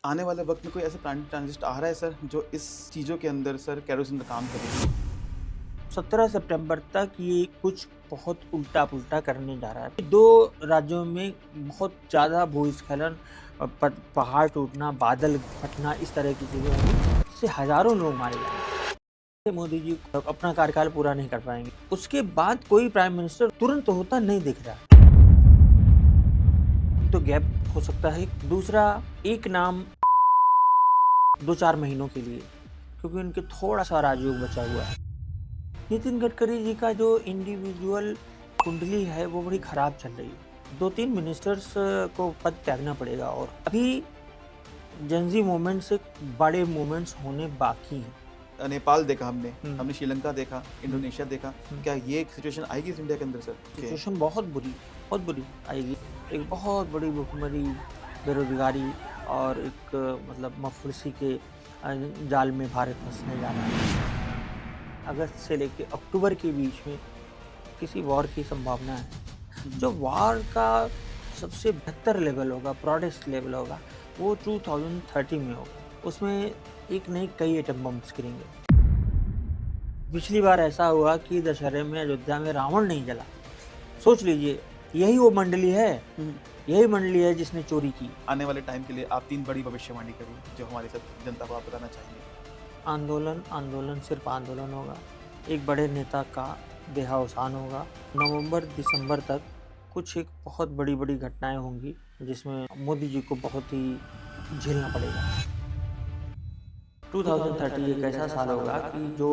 आने वाले वक्त में कोई ऐसा ट्रांजिस्ट आ रहा है सर जो इस चीज़ों के अंदर सर केरोसिन का काम करेगी? 17 सितंबर तक ये कुछ बहुत उल्टा-पुल्टा करने जा रहा है। 2 राज्यों में बहुत ज़्यादा भूस्खलन, पहाड़ टूटना, बादल फटना, इस तरह की चीज़ें होंगी, इससे हज़ारों लोग मारे जाएंगे। मोदी जी अपना कार्यकाल पूरा नहीं कर पाएंगे। उसके बाद कोई प्राइम मिनिस्टर तुरंत होता नहीं दिख रहा। तो गैप हो सकता है। दूसरा, एक नाम 2-4 महीनों के लिए, क्योंकि उनके थोड़ा-सा राजयोग बचा हुआ है। नितिन गडकरी जी का जो इंडिविजुअल कुंडली है वो बड़ी खराब चल रही है। 2-3 मिनिस्टर्स को पद त्यागना पड़ेगा और अभी जनजी मूवमेंट से बड़े मूवमेंट्स होने बाकी हैं। नेपाल देखा हमने, हम्म। हमने श्रीलंका देखा, इंडोनेशिया देखा। क्या ये एक सिचुएशन आएगी इस इंडिया के अंदर सर? सिचुएशन बहुत बुरी आएगी। एक बहुत बड़ी भुखमरी, बेरोजगारी और एक मतलब मफलिसी के जाल में भारत फंसने जा रहा है। अगस्त से लेके अक्टूबर के बीच में किसी वॉर की संभावना है। जो वॉर का सबसे बेहतर लेवल होगा, ब्रॉडेस्ट लेवल होगा, वो 2030 में होगा। उसमें एक नहीं कई एटम बम्स गिरेंगे। पिछली बार ऐसा हुआ कि दशहरे में अयोध्या में रावण नहीं जला। सोच लीजिए, यही वो मंडली है, यही मंडली है जिसने चोरी की। आने वाले टाइम के लिए आप 3 बड़ी भविष्यवाणी करिए जो हमारे साथ जनता को आप बताना चाहेंगे। आंदोलन सिर्फ आंदोलन होगा। एक बड़े नेता का देहावसान होगा। नवंबर दिसंबर तक कुछ एक बहुत बड़ी घटनाएं होंगी जिसमें मोदी जी को बहुत ही झेलना पड़ेगा। 2030 एक ऐसा साल होगा कि जो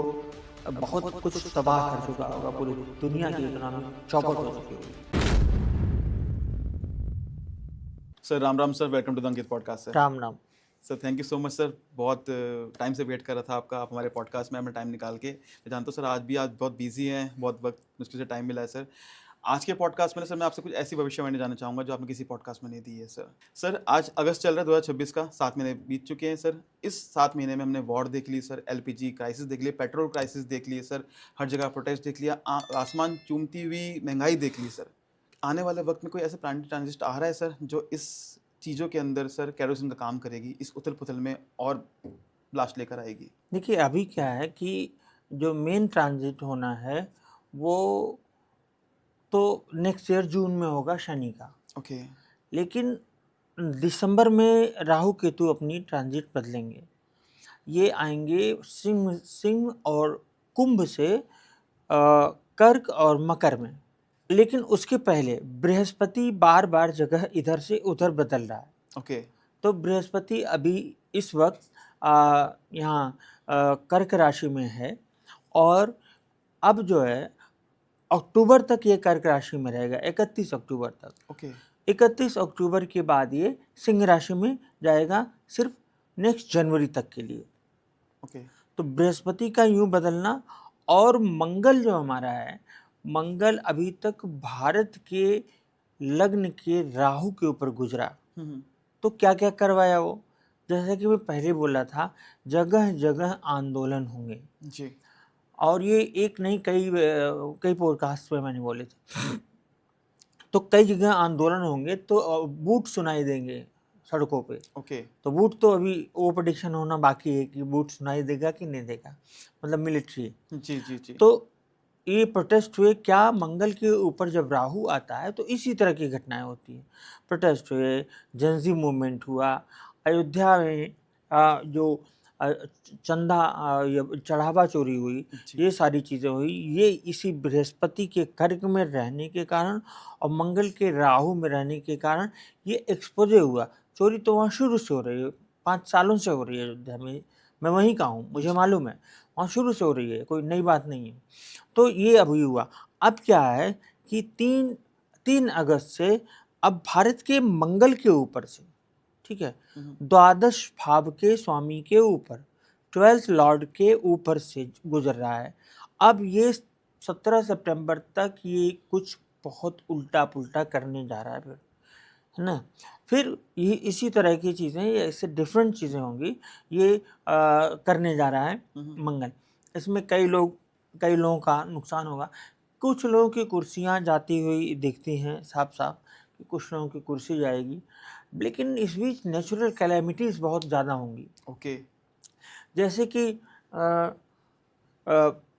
बहुत कुछ तबाह कर चुका होगा। पूरी दुनिया की इकोनॉमी चौपट हो चुकी होगी। Sir Ram sir, welcome to the Ankit podcast sir. Ram नाम। Sir thank you so much sir. बहुत टाइम से वेट कर रहा था आपका, आप हमारे पॉडकास्ट में हमें टाइम निकाल के। मैं जानता हूँ सर आज बहुत बिजी हैं, बहुत वक्त मुश्किल से टाइम मिला है सर। आज के पॉडकास्ट में सर मैं आपसे कुछ ऐसी भविष्यवाणी जानना चाहूँगा जो आपने किसी पॉडकास्ट में नहीं दी है सर। सर आज अगस्त चल रहा है 2026 का, 7 महीने बीत चुके हैं सर। इस 7 महीने में हमने वॉर देख ली सर, एलपीजी क्राइसिस देख ली, पेट्रोल क्राइसिस देख ली सर, हर जगह प्रोटेस्ट देख लिया, आसमान चूमती हुई महंगाई देख ली सर। आने वाले वक्त में कोई ऐसा ट्रांजिस्ट आ रहा है सर जो इस चीज़ों के अंदर सर केरोसिन का काम करेगी, इस उथल-पुथल में और ब्लास्ट लेकर आएगी? देखिए, अभी क्या है कि जो मेन ट्रांजिट होना है वो तो नेक्स्ट ईयर जून में होगा, शनि का। ओके। लेकिन दिसंबर में राहु केतु अपनी ट्रांजिट बदलेंगे। ये आएंगे सिंह सिंह और कुंभ से कर्क और मकर में। लेकिन उसके पहले बृहस्पति बार बार जगह इधर से उधर बदल रहा है। ओके। तो बृहस्पति अभी इस वक्त यहाँ कर्क राशि में है और अब जो है अक्टूबर तक ये कर्क राशि में रहेगा, 31 अक्टूबर तक। ओके। 31 अक्टूबर के बाद ये सिंह राशि में जाएगा, सिर्फ नेक्स्ट जनवरी तक के लिए। ओके। तो बृहस्पति का यूं बदलना और मंगल जो हमारा है, मंगल अभी तक भारत के लग्न के राहु के ऊपर गुजरा। तो क्या क्या करवाया वो, जैसा कि मैं पहले बोला था, जगह जगह आंदोलन होंगे जी। और ये एक नहीं कई पॉडकास्ट में मैंने बोले थे। तो कई जगह आंदोलन होंगे तो बूट सुनाई देंगे सड़कों पे। ओके। तो बूट तो अभी वो प्रेडिक्शन होना बाकी है कि बूट सुनाई देगा कि नहीं देगा, मतलब मिलिट्री। जी, जी, जी। तो ये प्रोटेस्ट हुए क्या, मंगल के ऊपर जब राहु आता है तो इसी तरह की घटनाएं होती हैं। प्रोटेस्ट हुए, जनजी मूवमेंट हुआ, अयोध्या में जो चंदा या चढ़ावा चोरी हुई, जी। ये सारी चीज़ें हुई। ये इसी बृहस्पति के कर्क में रहने के कारण और मंगल के राहु में रहने के कारण ये एक्सपोजे हुआ। चोरी तो वहाँ शुरू से हो रही है, 5 सालों से हो रही है अयोध्या में। मैं वहीं का हूँ, मुझे मालूम है, वहाँ शुरू से हो रही है, कोई नई बात नहीं है। तो ये अभी हुआ। अब क्या है कि 3 अगस्त से अब भारत के मंगल के ऊपर से, ठीक है, द्वादश भाव के स्वामी के ऊपर, 12th लॉर्ड के ऊपर से गुजर रहा है। अब ये 17 सितंबर तक ये कुछ बहुत उल्टा पुल्टा करने जा रहा है फिर, है ना। फिर ये इसी तरह की चीज़ें, ऐसे डिफरेंट चीज़ें होंगी, ये करने जा रहा है मंगल। इसमें कई लोगों का नुकसान होगा। कुछ लोगों की कुर्सियां जाती हुई दिखती हैं साफ साफ, कि कुछ लोगों की कुर्सी जाएगी। लेकिन इस बीच नेचुरल कैलेमिटीज़ बहुत ज़्यादा होंगी। ओके। जैसे कि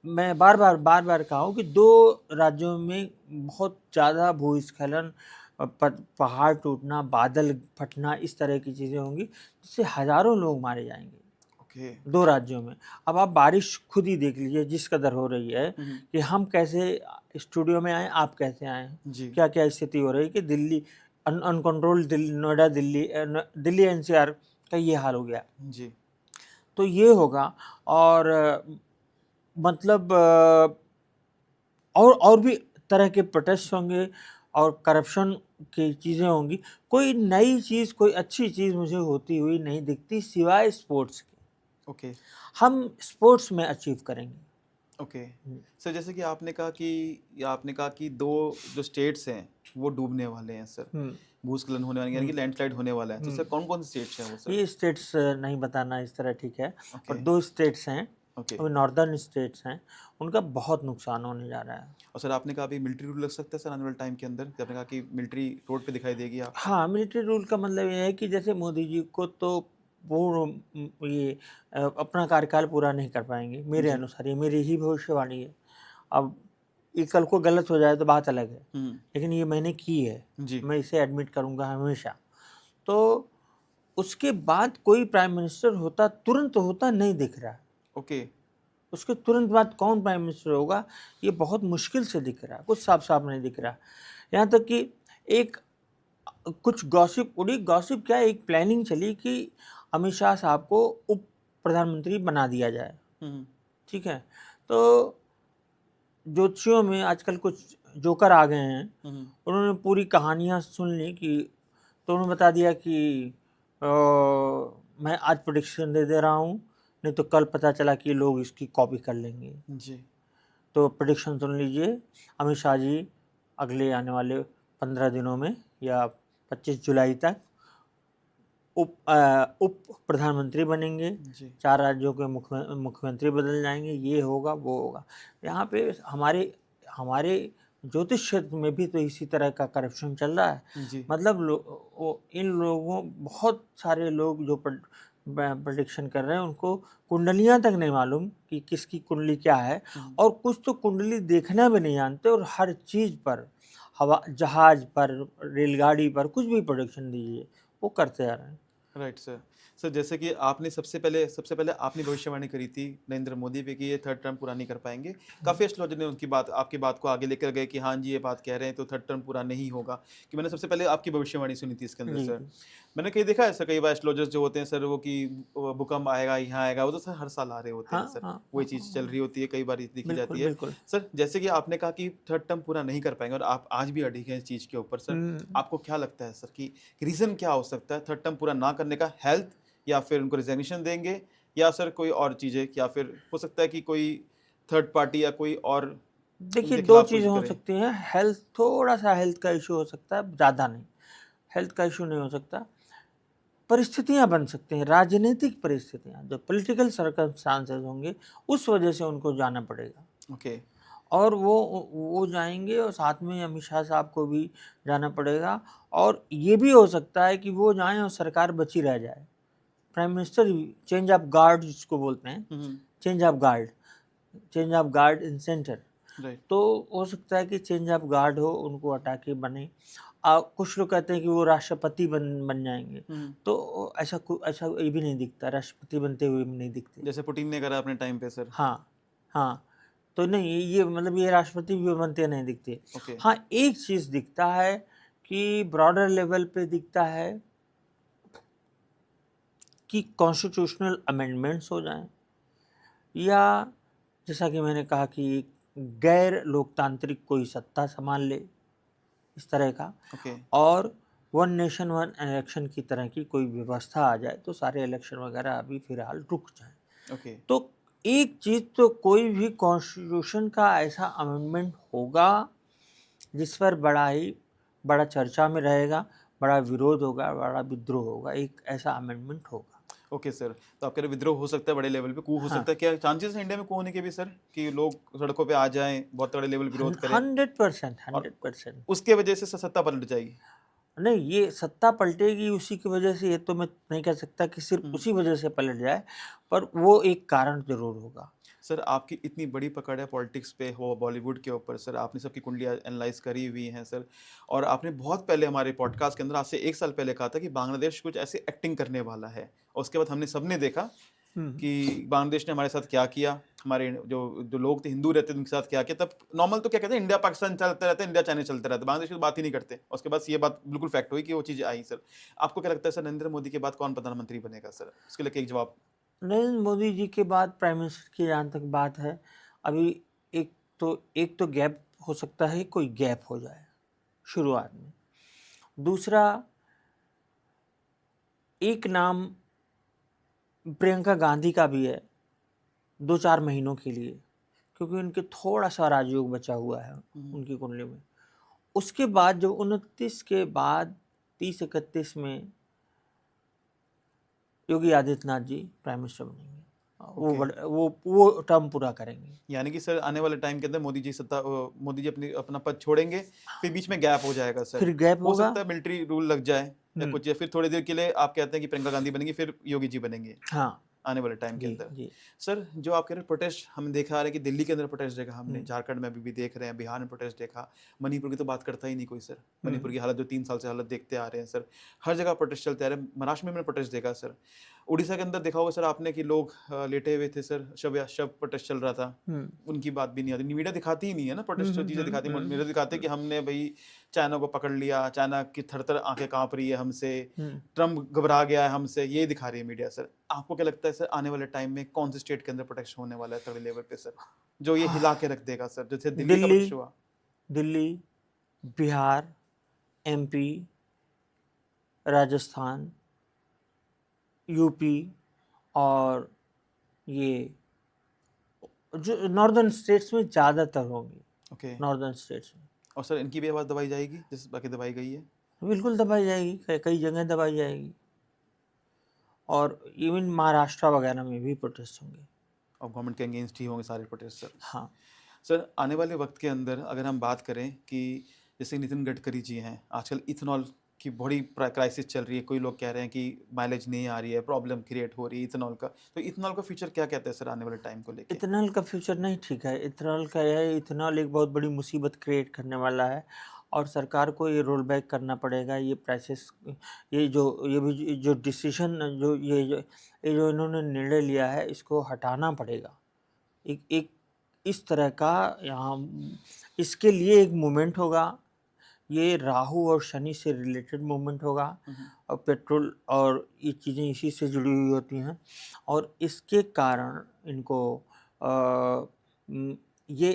मैं बार-बार कहा हूँ कि 2 राज्यों में बहुत ज़्यादा भूस्खलन, पहाड़ टूटना, बादल फटना, इस तरह की चीज़ें होंगी, जिससे हज़ारों लोग मारे जाएँगे, ओके। 2 राज्यों में। अब आप बारिश खुद ही देख लीजिए जिस कदर हो रही है कि हम कैसे स्टूडियो में आए, आप कैसे आए हैं। जी। क्या-क्या स्थिति हो रही है कि दिल्ली अनकंट्रोल्ड, नोएडा, दिल्ली एनसीआर का ये हाल हो गया। जी। तो ये होगा और मतलब और भी तरह के प्रोटेस्ट होंगे और करप्शन की चीज़ें होंगी। कोई नई चीज़, कोई अच्छी चीज़ मुझे होती हुई नहीं दिखती सिवाय स्पोर्ट्स के। ओके। हम स्पोर्ट्स में अचीव करेंगे। ओके। हुँ, सर जैसे कि आपने कहा कि 2 जो स्टेट्स हैं वो डूबने वाले हैं सर, हुँ, भूस्खलन होने वाले यानी कि हुँ, लैंडस्लाइड होने वाला है। तो हुँ। सर कौन-कौन से स्टेट्स हैं वो सर? ये स्टेट्स नहीं बताना इस तरह ठीक है, और ओके। 2 स्टेट्स हैं, ओके। वो नॉर्दर्न स्टेट्स हैं, उनका बहुत नुकसान होने जा रहा है। और सर आपने कहा अभी मिलिट्री रूल लग सकता है सर आने वाले टाइम के अंदर? आपने कहा कि मिलिट्री रोड पे दिखाई देगी आपको? हाँ, मिलिट्री रूल का मतलब ये है कि जैसे मोदी जी को तो पूर्ण ये अपना कार्यकाल पूरा नहीं कर पाएँगे, मेरे जी। अनुसार, ये मेरी ही भविष्यवाणी है। अब ये कल को गलत हो जाए तो बात अलग है, हुँ। लेकिन ये मैंने की है, जी। मैं इसे एडमिट करूँगा हमेशा। तो उसके बाद कोई प्राइम मिनिस्टर होता, तुरंत होता नहीं दिख रहा है। ओके। उसके तुरंत बाद कौन प्राइम मिनिस्टर होगा, ये बहुत मुश्किल से दिख रहा है, कुछ साफ-साफ नहीं दिख रहा। यहाँ तक कि एक कुछ गॉसिप उड़ी, गॉसिप क्या, एक प्लानिंग चली कि अमित शाह साहब को उप प्रधानमंत्री बना दिया जाए, हुँ, हुँ। ठीक है? तो ज्योतिषियों में आजकल कुछ जोकर आ गए हैं, हुँ, हुँ। उन्होंने पूरी कहानियाँ सुन ली कि तो उन्होंने बता दिया कि अ, मैं आज प्रेडिक्शन दे रहा हूँ, नहीं तो कल पता चला कि लोग इसकी कॉपी कर लेंगे। जी। तो प्रेडिक्शन सुन लीजिए, अमित शाह जी अगले आने वाले 15 दिनों में या 25 जुलाई तक उप प्रधानमंत्री बनेंगे, जी। 4 राज्यों के मुख्यमंत्री बदल जाएँगे, ये होगा, वो होगा। यहाँ पे हमारे हमारे ज्योतिष क्षेत्र में भी तो इसी तरह का करप्शन चल रहा है। जी। मतलब इन लोगों, बहुत सारे लोग जो प्रेडिक्शन कर रहे हैं, उनको कुंडलियाँ तक नहीं मालूम कि किसकी कुंडली क्या है, हुँ। और कुछ तो कुंडली देखना भी नहीं जानते और हर चीज़ पर, हवा जहाज़ पर, रेलगाड़ी पर, कुछ भी प्रेडिक्शन दीजिए, वो करते आ रहे हैं। Right sir. सर जैसे कि आपने सबसे पहले आपने भविष्यवाणी करी थी नरेंद्र मोदी पे कि ये थर्ड टर्म पूरा नहीं कर पाएँगे। काफ़ी एस्ट्रोलॉजर ने उनकी बात आपकी बात को आगे लेकर गए कि हाँ जी, ये बात कह रहे हैं तो थर्ड टर्म पूरा नहीं होगा। कि मैंने सबसे पहले आपकी भविष्यवाणी सुनी थी इसके अंदर जी, सर। जी। मैंने कहीं देखा है सर कई बार एस्ट्रोलॉजर्स जो होते हैं सर वो कि भूकंप आएगा, यहाँ आएगा, वो तो सर हर साल आ रहे होते हाँ, हैं सर। हाँ, वही हाँ, चीज़ हाँ, चल हाँ। रही होती है, कई बार देखी बिल्कुल, जाती है। बिल्कुल। सर जैसे कि आपने कहा कि थर्ड टर्म पूरा नहीं कर पाएँगे और आप आज भी अड़िग हैं इस चीज़ के ऊपर सर। हुँ, आपको क्या लगता है सर कि रीज़न क्या हो सकता है थर्ड टर्म पूरा ना करने का? हेल्थ, या फिर उनको रिज़ाइनेशन देंगे, या सर कोई और चीज़ें, या फिर हो सकता है कि कोई थर्ड पार्टी या कोई और देखिए उनके 2 खिलाफ कुछ चीज़ें हो करे? सकती हैं, हेल्थ, थोड़ा-सा हेल्थ का इश्यू हो सकता है, ज़्यादा नहीं। हेल्थ का इश्यू नहीं हो सकता। परिस्थितियाँ बन सकती हैं, राजनीतिक परिस्थितियाँ, जो पॉलिटिकल सर्कमस्टांसेस होंगे, उस वजह से उनको जाना पड़ेगा। ओके। और वो जाएँगे और साथ में अमित शाह साहब को भी जाना पड़ेगा, और ये भी हो सकता है कि वो जाएँ और सरकार बची रह जाए। Prime minister change of guard जिसको बोलते हैं, हुँ, हुँ। Change of guard, change of guard in centre. Right. तो हो सकता है कि चेंज ऑफ गार्ड हो, उनको हटा के बने। कुछ लोग कहते हैं कि वो राष्ट्रपति बन जाएँगे, हुँ, हुँ। तो ऐसा ये भी नहीं दिखता, राष्ट्रपति बनते हुए भी नहीं दिखते। जैसे पुतिन ने करा अपने टाइम पे सर। हाँ, हाँ, तो नहीं, ये मतलब ये राष्ट्रपति भी बनते नहीं दिखते। ओके। हाँ, एक चीज़ दिखता है कि ब्रॉडर लेवल पे दिखता है कि कॉन्स्टिट्यूशनल अमेंडमेंट्स हो जाएँ, या जैसा कि मैंने कहा कि गैर लोकतांत्रिक कोई सत्ता सँभाल ले, इस तरह का, ओके। और वन नेशन वन इलेक्शन की तरह की कोई व्यवस्था आ जाए, तो सारे इलेक्शन वगैरह अभी फ़िलहाल रुक जाएँ। ओके। तो एक चीज़ तो, कोई भी कॉन्स्टिट्यूशन का ऐसा अमेंडमेंट होगा जिस पर बड़ा चर्चा में रहेगा, बड़ा विरोध होगा, बड़ा विद्रोह होगा, एक ऐसा अमेंडमेंट होगा। Okay sir. तो आप कह रहे हैं विद्रोह हो सकता है बड़े लेवल पे, कू हो हाँ, सकता है। क्या चांसेस हैं इंडिया में कू होने के भी सर? कि लोग सड़कों पे आ जाएँ, बहुत बड़े लेवल विरोध करें 100%, और 100%। उसके वजह से सत्ता पलट जाएगी? नहीं, ये सत्ता पलटेगी उसी की वजह से, ये तो मैं नहीं कह सकता कि सिर्फ हम्म। उसी वजह से पलट जाए, पर वो एक कारण जरूर होगा। सर आपकी इतनी बड़ी पकड़ है पॉलिटिक्स पे हो बॉलीवुड के ऊपर सर, आपने सबकी कुंडलियाँ एनालाइज करी हुई हैं सर, और आपने बहुत पहले हमारे पॉडकास्ट के अंदर आज से 1 साल पहले कहा था कि बांग्लादेश कुछ ऐसी एक्टिंग करने वाला है, और उसके बाद हमने सबने देखा हम्म कि बांग्लादेश ने हमारे साथ क्या किया, हमारे जो जो लोग थे हिंदू रहते थे उनके साथ क्या किया। तब नॉर्मल तो क्या कहते हैं, इंडिया पाकिस्तान चलता रहता है, इंडिया चाइना चलता रहता है, बांग्लादेश की तो बात ही नहीं करते। उसके बाद ये बात बिल्कुल फैक्ट हुई कि वो चीज़ आई सर। आपको क्या लगता है सर, नरेंद्र मोदी के बाद कौन प्रधानमंत्री बनेगा सर? उसके लिए एक जवाब। नरेंद्र मोदी जी के बाद प्राइम मिनिस्टर की जहाँ तक बात है, अभी एक एक तो गैप हो सकता है, कोई गैप हो जाए शुरुआत में। दूसरा, एक नाम प्रियंका गांधी का भी है 2-4 महीनों के लिए, क्योंकि उनके थोड़ा सा राजयोग बचा हुआ है उनकी कुंडली में। उसके बाद जो 29 के बाद 30-31 में योगी आदित्यनाथ जी प्राइम मिनिस्टर बनेंगे। वो ओके, बड़े वो टर्म पूरा करेंगे। यानी कि सर आने वाले टाइम के अंदर मोदी जी अपना पद छोड़ेंगे, फिर बीच में गैप हो जाएगा सर। फिर गैप हो होगा। सकता है मिलिट्री रूल लग जाए या कुछ, या फिर थोड़ी देर के लिए आप कहते हैं कि प्रियंका गांधी बनेंगी, फिर योगी जी बनेंगे हाँ आने वाले टाइम के जी अंदर। जी। सर जो आप कह रहे हैं प्रोटेस्ट, हम देखा आ रहे हैं कि दिल्ली के अंदर प्रोटेस्ट देखा हमने, हम्म झारखंड में अभी भी देख रहे हैं, बिहार में प्रोटेस्ट देखा, मणिपुर की तो बात करता ही नहीं कोई सर। मणिपुर हम्म की हालत जो 3 साल से हालत देखते आ रहे हैं सर, हर जगह प्रोटेस्ट चलते आ रहे हैं। महाराष्ट्र में मैंने प्रोटेस्ट देखा सर, उड़ीसा के अंदर देखा होगा सर आपने कि लोग लेटे हुए थे सर, शव शव प्रोटेस्ट चल रहा था, हम्म उनकी बात भी नहीं आती। मीडिया दिखाती ही नहीं है ना प्रोटेस्ट, जो चीज़ें दिखाती है मीडिया दिखाते हैं कि हमने भाई चाइना को पकड़ लिया, चाइना की थर थर आंखें कांप रही है हमसे, हम्म। ट्रम्प घबरा गया है हमसे, ये दिखा रही है मीडिया सर। आपको क्या लगता है सर, आने वाले टाइम में कौन से स्टेट के अंदर प्रोटेस्ट होने वाला है तगड़े लेवल पे सर, जो ये हिला के रख देगा सर, जैसे दिल्ली का दिल्ली प्रोटेस्ट हुआ? दिल्ली, बिहार, एमपी, राजस्थान, यूपी, और ये जो नॉर्दर्न स्टेट्स में ज़्यादातर होंगी। ओके, नॉर्दर्न स्टेट्स में और सर इनकी भी आवाज़ दबाई जाएगी जैसे बाकी दबाई गई है? बिल्कुल दबाई जाएगी, कई जगह दबाई जाएगी, और इवन महाराष्ट्र वगैरह में भी प्रोटेस्ट होंगे। और गवर्नमेंट के अगेंस्ट ही होंगे सारे प्रोटेस्ट सर। हाँ। सर आने वाले वक्त के अंदर अगर हम बात करें कि जैसे नितिन गडकरी जी हैं, आजकल इथेनॉल की बड़ी क्राइसिस चल रही है, कोई लोग कह रहे हैं कि माइलेज नहीं आ रही है, प्रॉब्लम क्रिएट हो रही है इथेनॉल का, तो इथेनॉल का फ्यूचर क्या कहते हैं सर आने वाले टाइम को लेके? इथेनॉल का फ्यूचर नहीं ठीक है। इथेनॉल का यह है, इथेनॉल एक बहुत बड़ी मुसीबत क्रिएट करने वाला है, और सरकार को ये रोल बैक करना पड़ेगा। ये प्राइसेस, ये भी जो डिसीजन, ये जो इन्होंने निर्णय लिया है, इसको हटाना पड़ेगा। एक एक इस तरह का यहाँ, इसके लिए एक मूवमेंट होगा। ये राहु और शनि से रिलेटेड मूवमेंट होगा, और पेट्रोल और ये चीज़ें इसी से जुड़ी हुई होती हैं, और इसके कारण इनको ये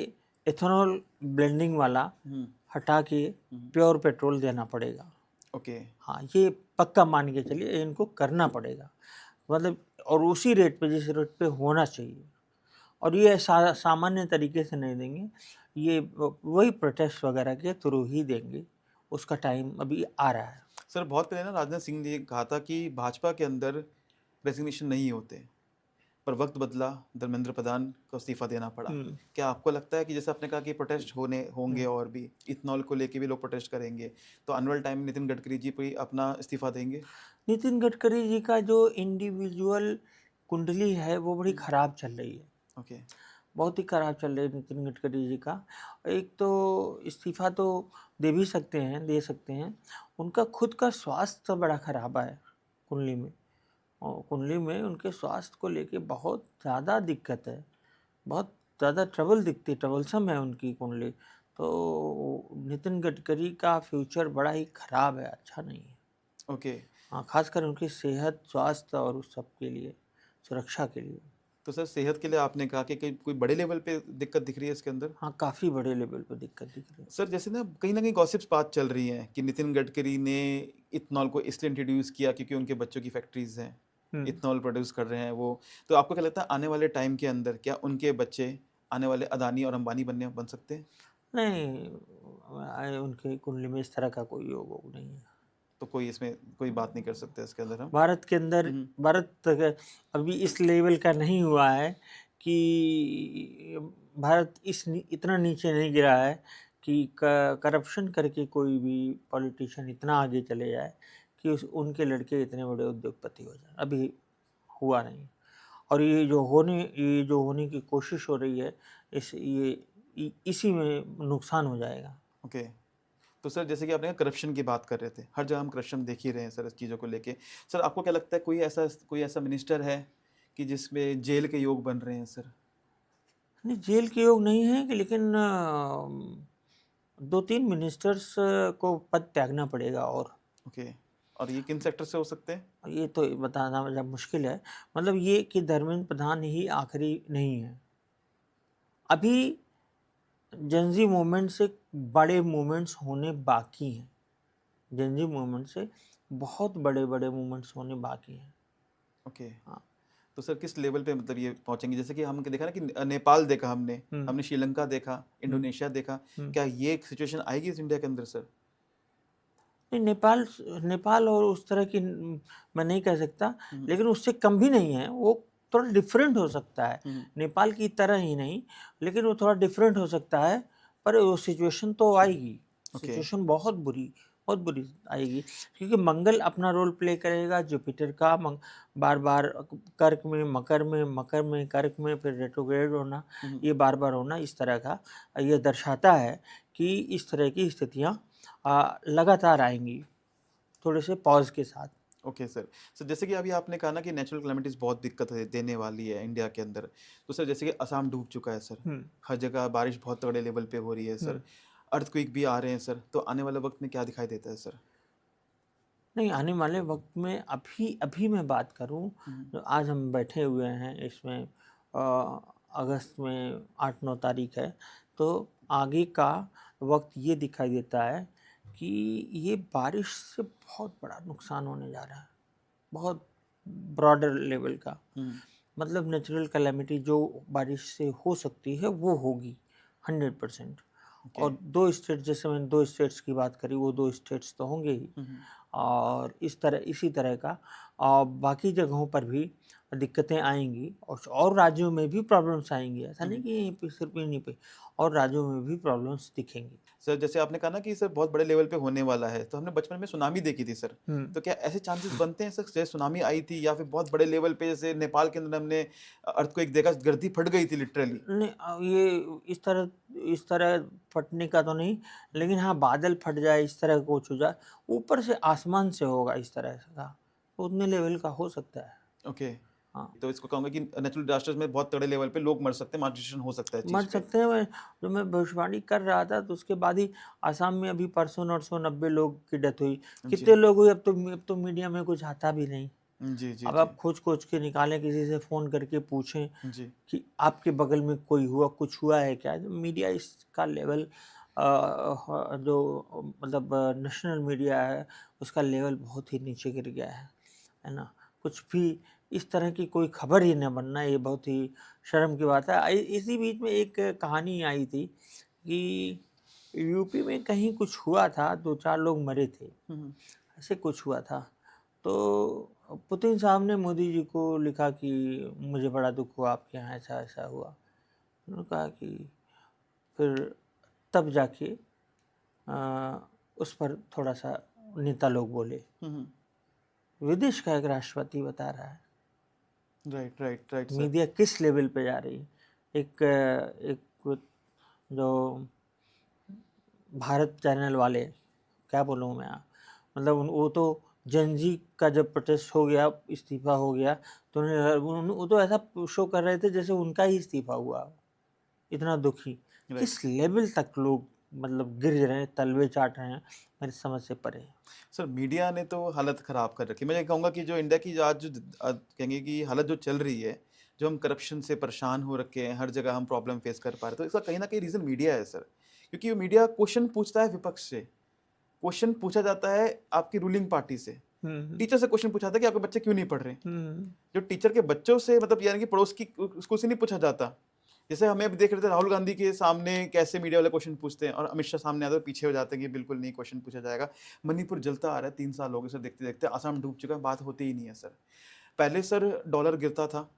एथेनॉल ब्लेंडिंग वाला हम्म। हटा के प्योर पेट्रोल देना पड़ेगा। ओके। हाँ, ये पक्का मान के चलिए, इनको करना पड़ेगा, मतलब, और उसी रेट पे, जिस रेट पे होना चाहिए। और ये सामान्य तरीके से नहीं देंगे, ये वही प्रोटेस्ट वगैरह के थ्रू ही देंगे। उसका टाइम अभी आ रहा है। सर बहुत पहले ना राजनाथ सिंह ने कहा था कि भाजपा के अंदर रेजिग्नेशन नहीं होते, पर वक्त बदला, धर्मेंद्र प्रधान को इस्तीफा देना पड़ा। हम्म क्या आपको लगता है कि जैसे आपने कहा कि प्रोटेस्ट होने होंगे हम्म। और भी इथेनॉल को लेके भी लोग प्रोटेस्ट करेंगे, तो आने वाले टाइम में नितिन गडकरी जी भी अपना इस्तीफा देंगे? नितिन गडकरी जी का जो इंडिविजुअल कुंडली है, वो बड़ी खराब चल रही है, ओके। बहुत ही खराब चल रही है नितिन गडकरी जी का। एक तो इस्तीफा तो दे सकते हैं। उनका खुद का स्वास्थ्य बड़ा खराब है कुंडली में, और कुंडली में उनके स्वास्थ्य को लेके बहुत ज़्यादा दिक्कत है, बहुत ज़्यादा ट्रबलसम है उनकी कुंडली। तो नितिन गडकरी का फ्यूचर बड़ा ही खराब है, अच्छा नहीं है। ओके। हाँ, खासकर उनकी सेहत, स्वास्थ्य और उस सब के लिए, सुरक्षा के लिए। तो सर सेहत के लिए आपने कहा कि कोई बड़े लेवल पे दिक्कत दिख रही है इसके अंदर? हाँ, काफ़ी बड़े लेवल पर दिक्कत दिख रही है। सर जैसे ना कहीं गॉसिप्स बात चल रही है कि नितिन गडकरी ने इथेनॉल को इसलिए इंट्रोड्यूस किया क्योंकि उनके बच्चों की फैक्ट्रीज हैं, हम्म इथेनॉल प्रोड्यूस कर रहे हैं वो। तो आपको क्या लगता है आने वाले टाइम के अंदर क्या उनके बच्चे आने वाले अदानी और अंबानी बन सकते हैं? नहीं, उनकी कुंडली में इस तरह का कोई योग नहीं है। तो कोई इसमें कोई बात नहीं कर सकते इसके अंदर हम? भारत के अंदर, हम्म। भारत तक अभी इस लेवल का नहीं हुआ है कि भारत इतना नीचे नहीं गिरा है कि करप्शन करके कोई भी पॉलिटिशियन इतना आगे चले जाए कि उनके लड़के इतने बड़े उद्योगपति हो जाए, अभी हुआ नहीं। और ये जो होने की कोशिश हो रही है, इसी में नुकसान हो जाएगा। ओके। तो सर जैसे कि आपने करप्शन की बात कर रहे थे, हर जगह हम करप्शन देख ही रहे हैं सर इस चीज़ों को लेके। सर आपको क्या लगता है कोई ऐसा मिनिस्टर है कि जिसमें जेल के योग बन रहे हैं सर? नहीं, जेल के योग नहीं है कि, लेकिन 2-3 मिनिस्टर्स को पद त्यागना पड़ेगा। और ओके। और ये किन सेक्टर से हो सकते हैं? ये तो बताना मतलब मुश्किल है। मतलब ये कि धर्मेंद्र प्रधान ही आखिरी नहीं है। अभी जेन ज़ी मूवमेंट से बड़े मूवमेंट्स होने बाकी हैं। जेन ज़ी मूवमेंट से बहुत बड़े-बड़े मूवमेंट्स होने बाकी हैं। ओके। हाँ। तो सर किस लेवल पे मतलब ये पहुंचेंगे? जैसे कि हम देखा ना कि नेपाल देखा हमने हुँ, हमने श्रीलंका देखा, हुँ, इंडोनेशिया देखा। हुँ। क्या ये एक सिचुएशन आएगी इस इंडिया के अंदर सर? नहीं, नेपाल और उस तरह की मैं नहीं कह सकता, हम्म, लेकिन उससे कम भी नहीं है। वो थोड़ा डिफरेंट हो सकता है। हम्म, नेपाल की तरह ही नहीं, लेकिन वो थोड़ा डिफरेंट हो सकता है। पर वो सिचुएशन तो आएगी, ओके। सिचुएशन बहुत बुरी आएगी। क्योंकि मंगल अपना रोल प्ले करेगा, जुपिटर का बार-बार कर्क में, मकर में, कर्क में, फिर रेट्रोग्रेड होना, हम्म, ये बार-बार होना, इस तरह का ये दर्शाता है कि इस तरह की स्थितियाँ लगातार आएंगी, थोड़े से पॉज के साथ। Okay sir. सर जैसे कि अभी आपने कहा ना कि नेचुरल कैलेमिटीज बहुत दिक्कत देने वाली है इंडिया के अंदर। तो सर जैसे कि असम डूब चुका है सर, हम्म, हर जगह बारिश बहुत तगड़े लेवल पे हो रही है सर, हम्म। अर्थक्वेक भी आ रहे हैं सर, तो आने वाले वक्त में क्या दिखाई देता है सर? नहीं, आने वाले वक्त में अभी अभी मैं बात करूं, हम्म, जो आज हम बैठे हुए हैं इसमें, अगस्त में 8-9 तारीख है, तो आगे का वक्त ये दिखाई देता है कि ये बारिश से बहुत बड़ा नुकसान होने जा रहा है, बहुत ब्रॉडर लेवल का। हम्म, मतलब नेचुरल कैलेमिटी जो बारिश से हो सकती है वो होगी 100%। ओके। और 2 स्टेट, जैसे मैंने 2 स्टेट्स की बात करी, वो 2 स्टेट्स तो होंगे ही। हम्म, और इसी तरह का बाकी जगहों पर भी दिक्कतें आएंगी, और राज्यों में भी प्रॉब्लम्स आएंगी। ऐसा नहीं हम्म। कि यहीं पे, सिर्फ यहीं पे, और राज्यों में भी प्रॉब्लम्स दिखेंगी। सर जैसे आपने कहा ना कि सर बहुत बड़े लेवल पे होने वाला है, तो हमने बचपन में सुनामी देखी थी सर। हम्म। तो क्या ऐसे चांसेस बनते हैं सर, जैसे सुनामी आई थी या फिर बहुत बड़े लेवल पे जैसे नेपाल के अंदर हमने अर्थक्वेक देखा, गर्दी फट गई थी लिटरली? नहीं, ये इस तरह फटने का तो नहीं, लेकिन हाँ, बादल फट जाए, इस तरह कुछ हो जाए, ऊपर से आसमान से होगा इस तरह से का, तो उतने लेवल का हो सकता है। ओके। हाँ, तो इसको कहूंगा कि नेचुरल डिजास्टर्स में बहुत तगड़े लेवल पे लोग मर सकते हैं, मार्टिशन हो सकता है इस मर चीज पे। सकते हैं। मैं भविष्यवाणी कर रहा था, तो उसके बाद ही आसाम में अभी परसों नरसों 90 लोग की डेथ हुई। जी, कितने लोग हुए, अब तो मीडिया में कुछ आता भी नहीं। जी, जी, अब जी, आप खोज खोज के निकालें, किसी से फ़ोन करके पूछें जी। कि आपके बगल में कोई कुछ हुआ है क्या? जो मीडिया इसका लेवल, जो मतलब नेशनल मीडिया है, उसका लेवल बहुत ही नीचे गिर गया है ना? कुछ भी इस तरह की कोई खबर ही न बनना, ये बहुत ही शर्म की बात है। इसी बीच में एक कहानी आई थी कि यूपी में कहीं कुछ हुआ था, 2-4 लोग मरे थे, हम्म, ऐसे कुछ हुआ था। तो पुतिन साहब ने मोदी जी को लिखा कि मुझे बड़ा दुःख हुआ, आपके यहाँ ऐसा-ऐसा हुआ। उन्होंने कहा कि फिर तब जाके उस पर थोड़ा-सा नेता लोग बोले। हम्म। विदेश का एक राष्ट्रपति बता रहा है, right, right, right sir. Media किस लेवल पे जा रही है। एक जो भारत चैनल वाले, क्या बोलूँ मैं, मतलब वो तो जेन ज़ी का जब प्रोटेस्ट हो गया, इस्तीफ़ा हो गया, तो वो तो ऐसा शो कर रहे थे जैसे उनका ही इस्तीफ़ा हुआ हो, इतना दुखी। राइट। किस लेवल तक लोग मतलब गिर रहे हैं, तलवे चाट रहे हैं, मेरी समझ से परे है। सर मीडिया ने तो हालत ख़राब कर रखी है। मैं ये कहूँगा कि जो इंडिया की जो आज जो कहेंगे कि हालत जो चल रही है, जो हम करप्शन से परेशान हो रखे हैं, हर जगह हम प्रॉब्लम फेस कर पा रहे हैं, तो इसका कहीं न कहीं रीज़न मीडिया है सर। क्योंकि मीडिया क्वेश्चन पूछता है विपक्ष से, क्वेश्चन पूछा जाता है आपकी रूलिंग पार्टी से, हुँ, हुँ। टीचर से क्वेश्चन पूछा जाता है कि आपके बच्चे क्यों नहीं पढ़ रहे? हुँ, जो टीचर के बच्चों से मतलब यानी कि पड़ोस की उसको से नहीं पूछा जाता। जैसे हमें अभी देख रहे थे राहुल गांधी के सामने कैसे मीडिया वाले क्वेश्चन पूछते हैं और अमित शाह सामने आते हैं पीछे हो जाते हैं कि बिल्कुल नहीं क्वेश्चन पूछा जाएगा। मणिपुर जलता आ रहा है, 3 साल हो गए सर देखते देखते, आसाम डूब चुका है, बात होती ही नहीं है सर। पहले सर डॉलर गिरता था,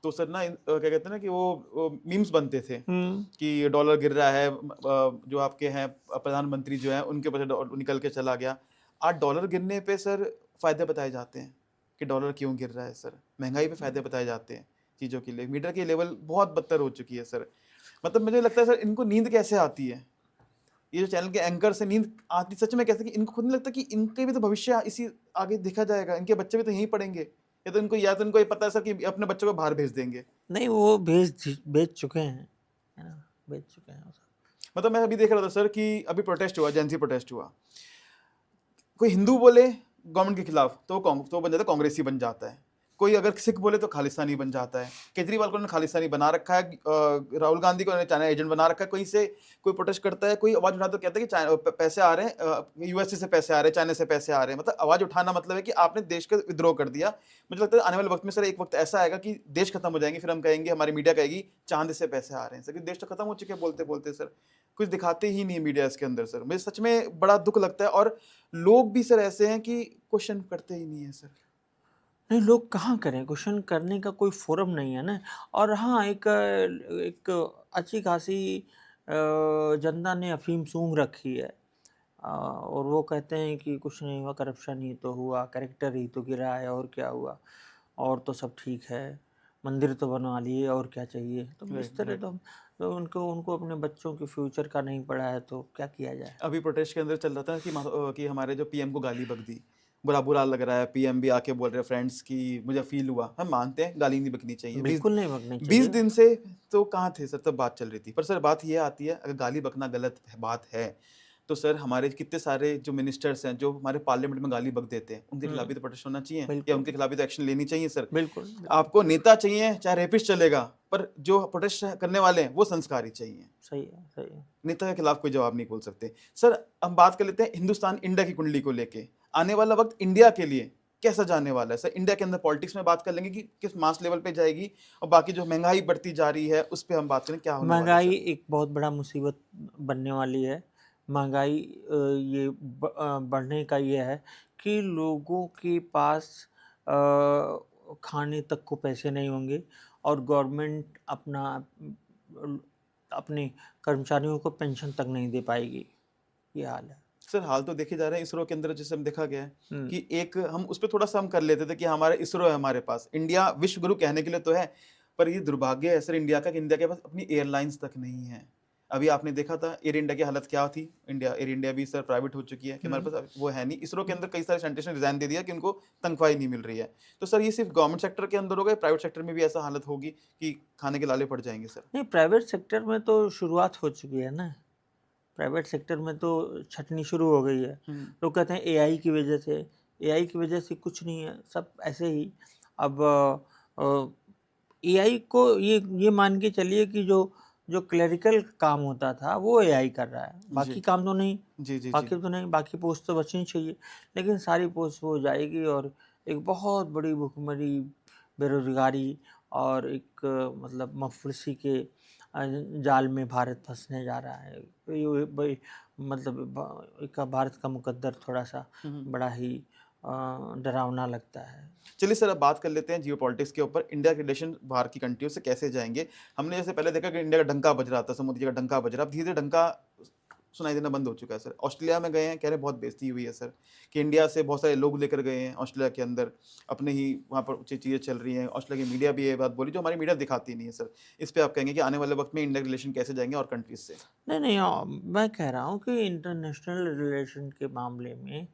तो सर ना क्या कहते हैं ना कि वो मीम्स बनते थे हम्म कि डॉलर गिर रहा है, जो आपके हैं प्रधानमंत्री जो है उनके ऊपर से निकल के चला गया। आज डॉलर गिरने पे सर फायदे बताए जाते हैं कि डॉलर क्यों गिर रहा है सर, महंगाई पे फायदे बताए जाते हैं चीज़ों के लिए। मीडिया की लेवल बहुत बदतर हो चुकी है सर। मतलब मुझे लगता है सर इनको नींद कैसे आती है, ये जो चैनल के एंकर से नींद आती सच में कैसे, कि इनको खुद नहीं लगता कि इनके भी तो भविष्य इसी आगे देखा जाएगा, इनके बच्चे भी तो यहीं पढ़ेंगे, या तो इनको ये पता है सर कि अपने बच्चों को बाहर भेज देंगे। नहीं, वो भेज चुके हैं, है ना, भेज चुके हैं वो सब। मतलब मैं अभी देख रहा था सर कि अभी प्रोटेस्ट हुआ, जेंसी प्रोटेस्ट हुआ, कोई हिंदू बोले गवर्नमेंट के खिलाफ तो वो बन जाता है कांग्रेसी बन जाता है, कोई अगर सिख बोले तो खालिस्तानी बन जाता है। केजरीवाल को उन्होंने खालिस्तानी बना रखा है, राहुल गांधी को उन्होंने चाइना एजेंट बना रखा है। कोई से कोई प्रोटेस्ट करता है, कोई आवाज उठाता तो कहता है कि पैसे आ रहे हैं, यूएसए से पैसे आ रहे हैं, चाइना से पैसे आ रहे हैं। मतलब आवाज उठाना मतलब है कि आपने देश का विद्रोह कर दिया। मुझे लगता है आने वाले वक्त में सर एक वक्त ऐसा आएगा कि देश खत्म हो जाएंगे, फिर हम कहेंगे, हमारी मीडिया कहेगी चांद से पैसे आ रहे हैं सर, कि देश तो खत्म हो चुके हैं बोलते बोलते सर, कुछ दिखाते ही नहीं मीडिया इसके अंदर सर। मुझे सच में बड़ा दुख लगता है। और लोग भी सर ऐसे हैं कि क्वेश्चन करते ही नहीं है सर। नहीं, लोग कहाँ करें, क्वेश्चन करने का कोई फोरम नहीं है ना। और हाँ, एक एक अच्छी खासी जनता ने अफीम सूंघ रखी है, और वो कहते हैं कि कुछ नहीं हुआ, करप्शन ही तो हुआ, कैरेक्टर ही तो गिरा है, और क्या हुआ, और तो सब ठीक है, मंदिर तो बनवा लिए, और क्या चाहिए। तो इस तरह तो उनको उनको अपने बच्चों के फ्यूचर का नहीं पड़ा है, तो क्या किया जाए। अभी प्रोटेस्ट के अंदर चल रहा था कि हमारे जो पीएम को गाली बक दी, बुरा बुरा लग रहा है। पीएम भी आके बोल रहे फ्रेंड्स की मुझे फील हुआ, हम मानते हैं गाली नहीं बकनी चाहिए। बीस बिल्कुल नहीं बकनी 20 चाहिए। दिन से तो कहाँ थे सर, तब बात चल रही थी। पर सर बात ये आती है, अगर गाली बकना गलत बात है तो सर हमारे कितने सारे जो मिनिस्टर्स हैं जो हमारे पार्लियामेंट में गाली बक देते हैं, उनके खिलाफ भी तो प्रोटेस्ट होना चाहिए, या बिल्कुल उनके खिलाफ भी तो एक्शन लेनी चाहिए सर। बिल्कुल बिल्कुल। आपको नेता चाहिए चाहे रेपिस्ट चलेगा, पर जो प्रोटेस्ट करने वाले हैं वो संस्कारी चाहिए। सही है, सही है। नेता के खिलाफ कोई जवाब नहीं बोल सकते सर। हम बात कर लेते हैं हिंदुस्तान इंडिया की कुंडली को लेके, आने वाला वक्त इंडिया के लिए कैसा जाने वाला है सर। इंडिया के अंदर पॉलिटिक्स में बात कर लेंगे कि किस मास लेवल पे जाएगी, और बाकी जो महंगाई बढ़ती जा रही है उस पर हम बात करें क्या होने वाला है महंगाई सर। एक बहुत बड़ा मुसीबत बनने वाली है। महंगाई ये बढ़ने का ये है कि लोगों के पास खाने तक को पैसे नहीं होंगे, और गवर्नमेंट अपने कर्मचारियों को पेंशन तक नहीं दे पाएगी। ये हाल है। सर हाल तो देखे जा रहे हैं इसरो के अंदर, जैसे हम देखा गया है हम्म कि एक हम उस पर थोड़ा सा हम कर लेते थे कि हमारे इसरो है, हमारे पास इंडिया विश्व गुरु कहने के लिए तो है, पर ये दुर्भाग्य है सर इंडिया का कि इंडिया के पास अपनी एयरलाइंस तक नहीं है। अभी आपने देखा था एयर इंडिया की हालत क्या थी, एयर इंडिया भी सर प्राइवेट हो चुकी है, कि हमारे हम्म। पास वो है नहीं। इसरो के अंदर कई सारे साइंटिस्ट ने रिजाइन दे दिया कि उनको तनख्वाही नहीं मिल रही है। तो सर ये सिर्फ गवर्नमेंट सेक्टर के अंदर होगा, प्राइवेट सेक्टर में भी ऐसा हालत होगी कि खाने के लाले पड़ जाएंगे सर। नहीं, प्राइवेट सेक्टर में तो शुरुआत हो चुकी है ना। प्राइवेट सेक्टर में तो छटनी शुरू हो गई है। लोग कहते हैं एआई की वजह से, एआई की वजह से कुछ नहीं है, सब ऐसे ही। अब एआई को ये मान के चलिए कि जो जो क्लरिकल काम होता था वो एआई कर रहा है, बाकी जी काम तो नहीं। जी जी जी। बाकी तो नहीं, बाकी पोस्ट तो बचनी चाहिए, लेकिन सारी पोस्ट वो जाएगी, और एक बहुत बड़ी भुखमरी, बेरोजगारी, और एक मतलब मफलिसी के जाल में भारत फंसने जा रहा है। तो ये मतलब एक भारत का मुकद्दर थोड़ा सा बड़ा ही डरावना लगता है। चलिए सर अब बात कर लेते हैं जियो पॉलिटिक्स के ऊपर, इंडिया के रिलेशन बाहर की कंट्रियों से कैसे जाएंगे। हमने जैसे पहले देखा कि इंडिया का डंका बज रहा था, समुद्र का डंका बज रहा, अब धीरे धीरे डंका सुनाई देना बंद हो चुका है सर। ऑस्ट्रेलिया में गए हैं, कह रहे बहुत बेइज्जती हुई है सर, कि इंडिया से बहुत सारे लोग लेकर गए हैं ऑस्ट्रेलिया के अंदर, अपने ही वहाँ पर चीज़ें चल रही हैं। ऑस्ट्रेलिया की मीडिया भी ये बात बोली जो हमारी मीडिया दिखाती नहीं है सर। इस पर आप कहेंगे कि आने वाले वक्त में इंडिया रिलेशन कैसे जाएंगे और कंट्रीज से। नहीं नहीं, मैं कह रहा हूँ कि इंटरनेशनल रिलेशन के मामले में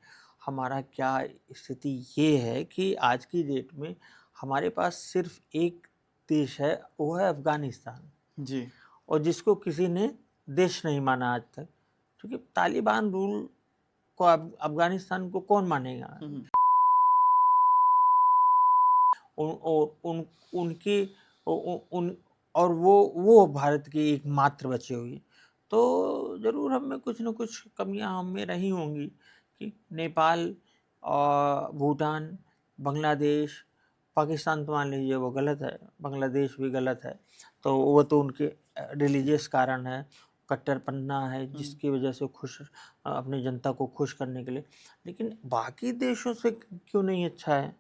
हमारा क्या स्थिति ये है कि आज की डेट में हमारे पास सिर्फ एक देश है, वो है अफ़गानिस्तान, जी और जिसको किसी ने देश नहीं माना आज तक, क्योंकि तालिबान रूल को अफ़गानिस्तान को कौन मानेगा। उन उन उनकी उन और वो भारत की एकमात्र बची हुई, तो ज़रूर हमें कुछ न कुछ कमियां हम में रही होंगी, कि नेपाल और भूटान, बांग्लादेश, पाकिस्तान तो मान लीजिए वो गलत है, बांग्लादेश भी गलत है, तो वो तो उनके रिलीजियस कारण है, कट्टरपन्ना है, जिसकी वजह से अपनी जनता को खुश करने के लिए। लेकिन बाकी देशों से क्यों नहीं अच्छा है।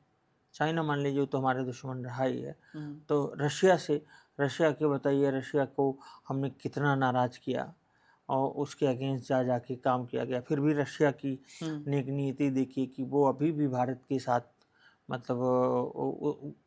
चाइना मान लीजिए वो तो हमारे दुश्मन रहा ही है। हम्म, तो रशिया के बताइए, रशिया को हमने कितना नाराज़ किया और उसके अगेंस्ट जा जा के काम किया गया। फिर भी रशिया की हम्म, नेक नीति देखिए कि वो अभी भी भारत के साथ मतलब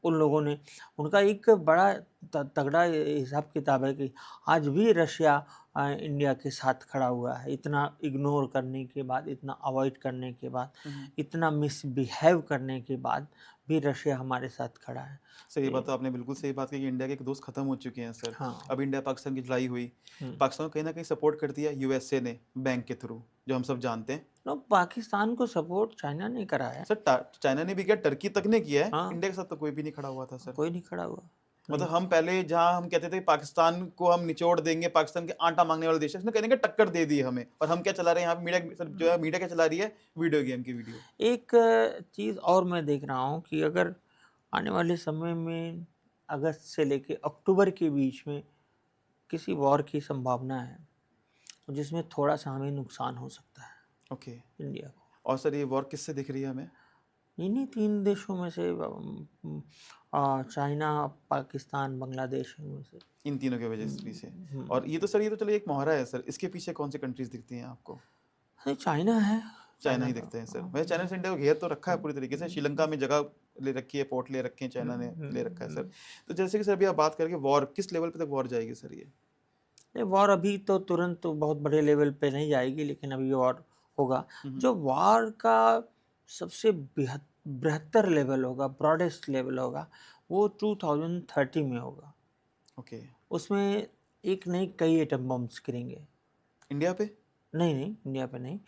उन लोगों ने उनका एक बड़ा तगड़ा हिसाब किताब है कि आज भी रशिया इंडिया के साथ खड़ा हुआ है। इतना इग्नोर करने के बाद, इतना अवॉइड करने के बाद, हम्म। इतना मिसबिहेव करने के बाद भी रशिया हमारे साथ खड़ा है। सही तो बात, तो आपने बिल्कुल सही बात कही कि इंडिया के एक दोस्त खत्म हो चुके हैं सर। हाँ। अब इंडिया पाकिस्तान की लड़ाई हुई, हम्म। पाकिस्तान को कहीं ना कहीं सपोर्ट कर दिया यूएसए ने बैंक के थ्रू, जो हम सब जानते हैं। तो पाकिस्तान को सपोर्ट चाइना ने करा है। सर चाइना ने भी किया, टर्की तक ने किया है, हाँ, इंडिया के साथ तो कोई भी नहीं खड़ा हुआ था सर। कोई नहीं खड़ा हुआ। नहीं। मतलब हम पहले जहां हम कहते थे पाकिस्तान को हम निचोड़ देंगे, पाकिस्तान के आटा मांगने वाले देश है, उसने कहने का टक्कर दे दी हमें, और हम क्या चला रहे हैं यहाँ पे मीडिया सर, जो है मीडिया क्या चला रही है, वीडियो गेम की वीडियो। एक चीज़ और मैं देख रहा हूँ कि अगर आने वाले समय में अगस्त से लेके अक्टूबर के बीच में किसी वॉर की संभावना है, जिसमें थोड़ा सा हमें नुकसान हो सकता है ओके। इंडिया को। और सर ये वॉर किससे दिख रही है हमें? इन्हीं 3 देशों में से चाइना, पाकिस्तान, बांग्लादेश में से। इन तीनों की वजह से पीछे। हम्म। और ये तो सर, ये तो चलिए एक मुहावरा है सर, इसके पीछे कौन सी कंट्रीज दिखती हैं आपको? अरे चाइना है। चाइना चाइना ही का दिखते हैं सर। वैसे चाइना से इंडिया को घेर तो रखा है पूरी तरीके से, श्रीलंका में जगह ले रखी है, पोर्ट ले रखे हैं, चाइना ने ले रखा है सर। तो जैसे कि सर अभी आप बात करके वॉर किस लेवल पे तक वॉर जाएगी सर ये? ये वॉर अभी तो तुरंत तो बहुत बड़े लेवल पे नहीं जाएगी, लेकिन अभी वॉर होगा। जो वॉर का सबसे बृहत्तर लेवल होगा, ब्रॉडेस्ट लेवल होगा, वो 2030 में होगा। ओके। उसमें एक नहीं कई एटम बम्स गिरेंगे। इंडिया पे? नहीं नहीं, इंडिया पे नहीं,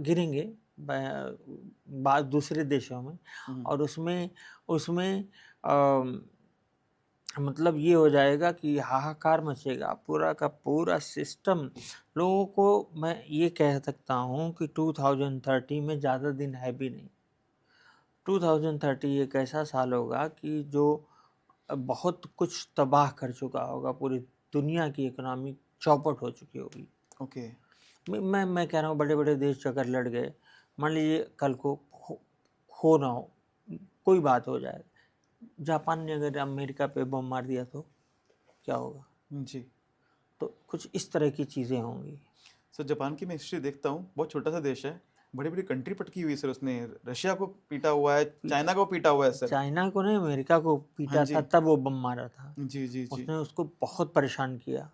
गिरेंगे बाद दूसरे देशों में। हम्म, और उसमें उसमें अम, मतलब ये हो जाएगा कि हाहाकार मचेगा, पूरा का पूरा सिस्टम। लोगों को मैं ये कह सकता हूँ कि 2030 में ज़्यादा दिन है भी नहीं। 2030 एक ऐसा साल होगा कि जो बहुत कुछ तबाह कर चुका होगा, पूरी दुनिया की इकोनॉमी चौपट हो चुकी होगी। ओके। मैं कह रहा हूँ बड़े बड़े देश अगर लड़ गए, मान लीजिए कल को हो ना हो, कोई बात हो जाए, जापान ने अगर अमेरिका पे बम मार दिया तो क्या होगा? जी। तो कुछ इस तरह की चीज़ें होंगी। सर जापान की मैं हिस्ट्री देखता हूँ, बहुत छोटा सा देश है, बड़ी बड़ी कंट्री पटकी हुई है सर उसने, रशिया को पीटा हुआ है, चाइना को पीटा हुआ है सर। चाइना को नहीं, अमेरिका को हाँ पीटा था, जी। तब वो बम मारा था। जी जी जी। उसने उसको बहुत परेशान किया।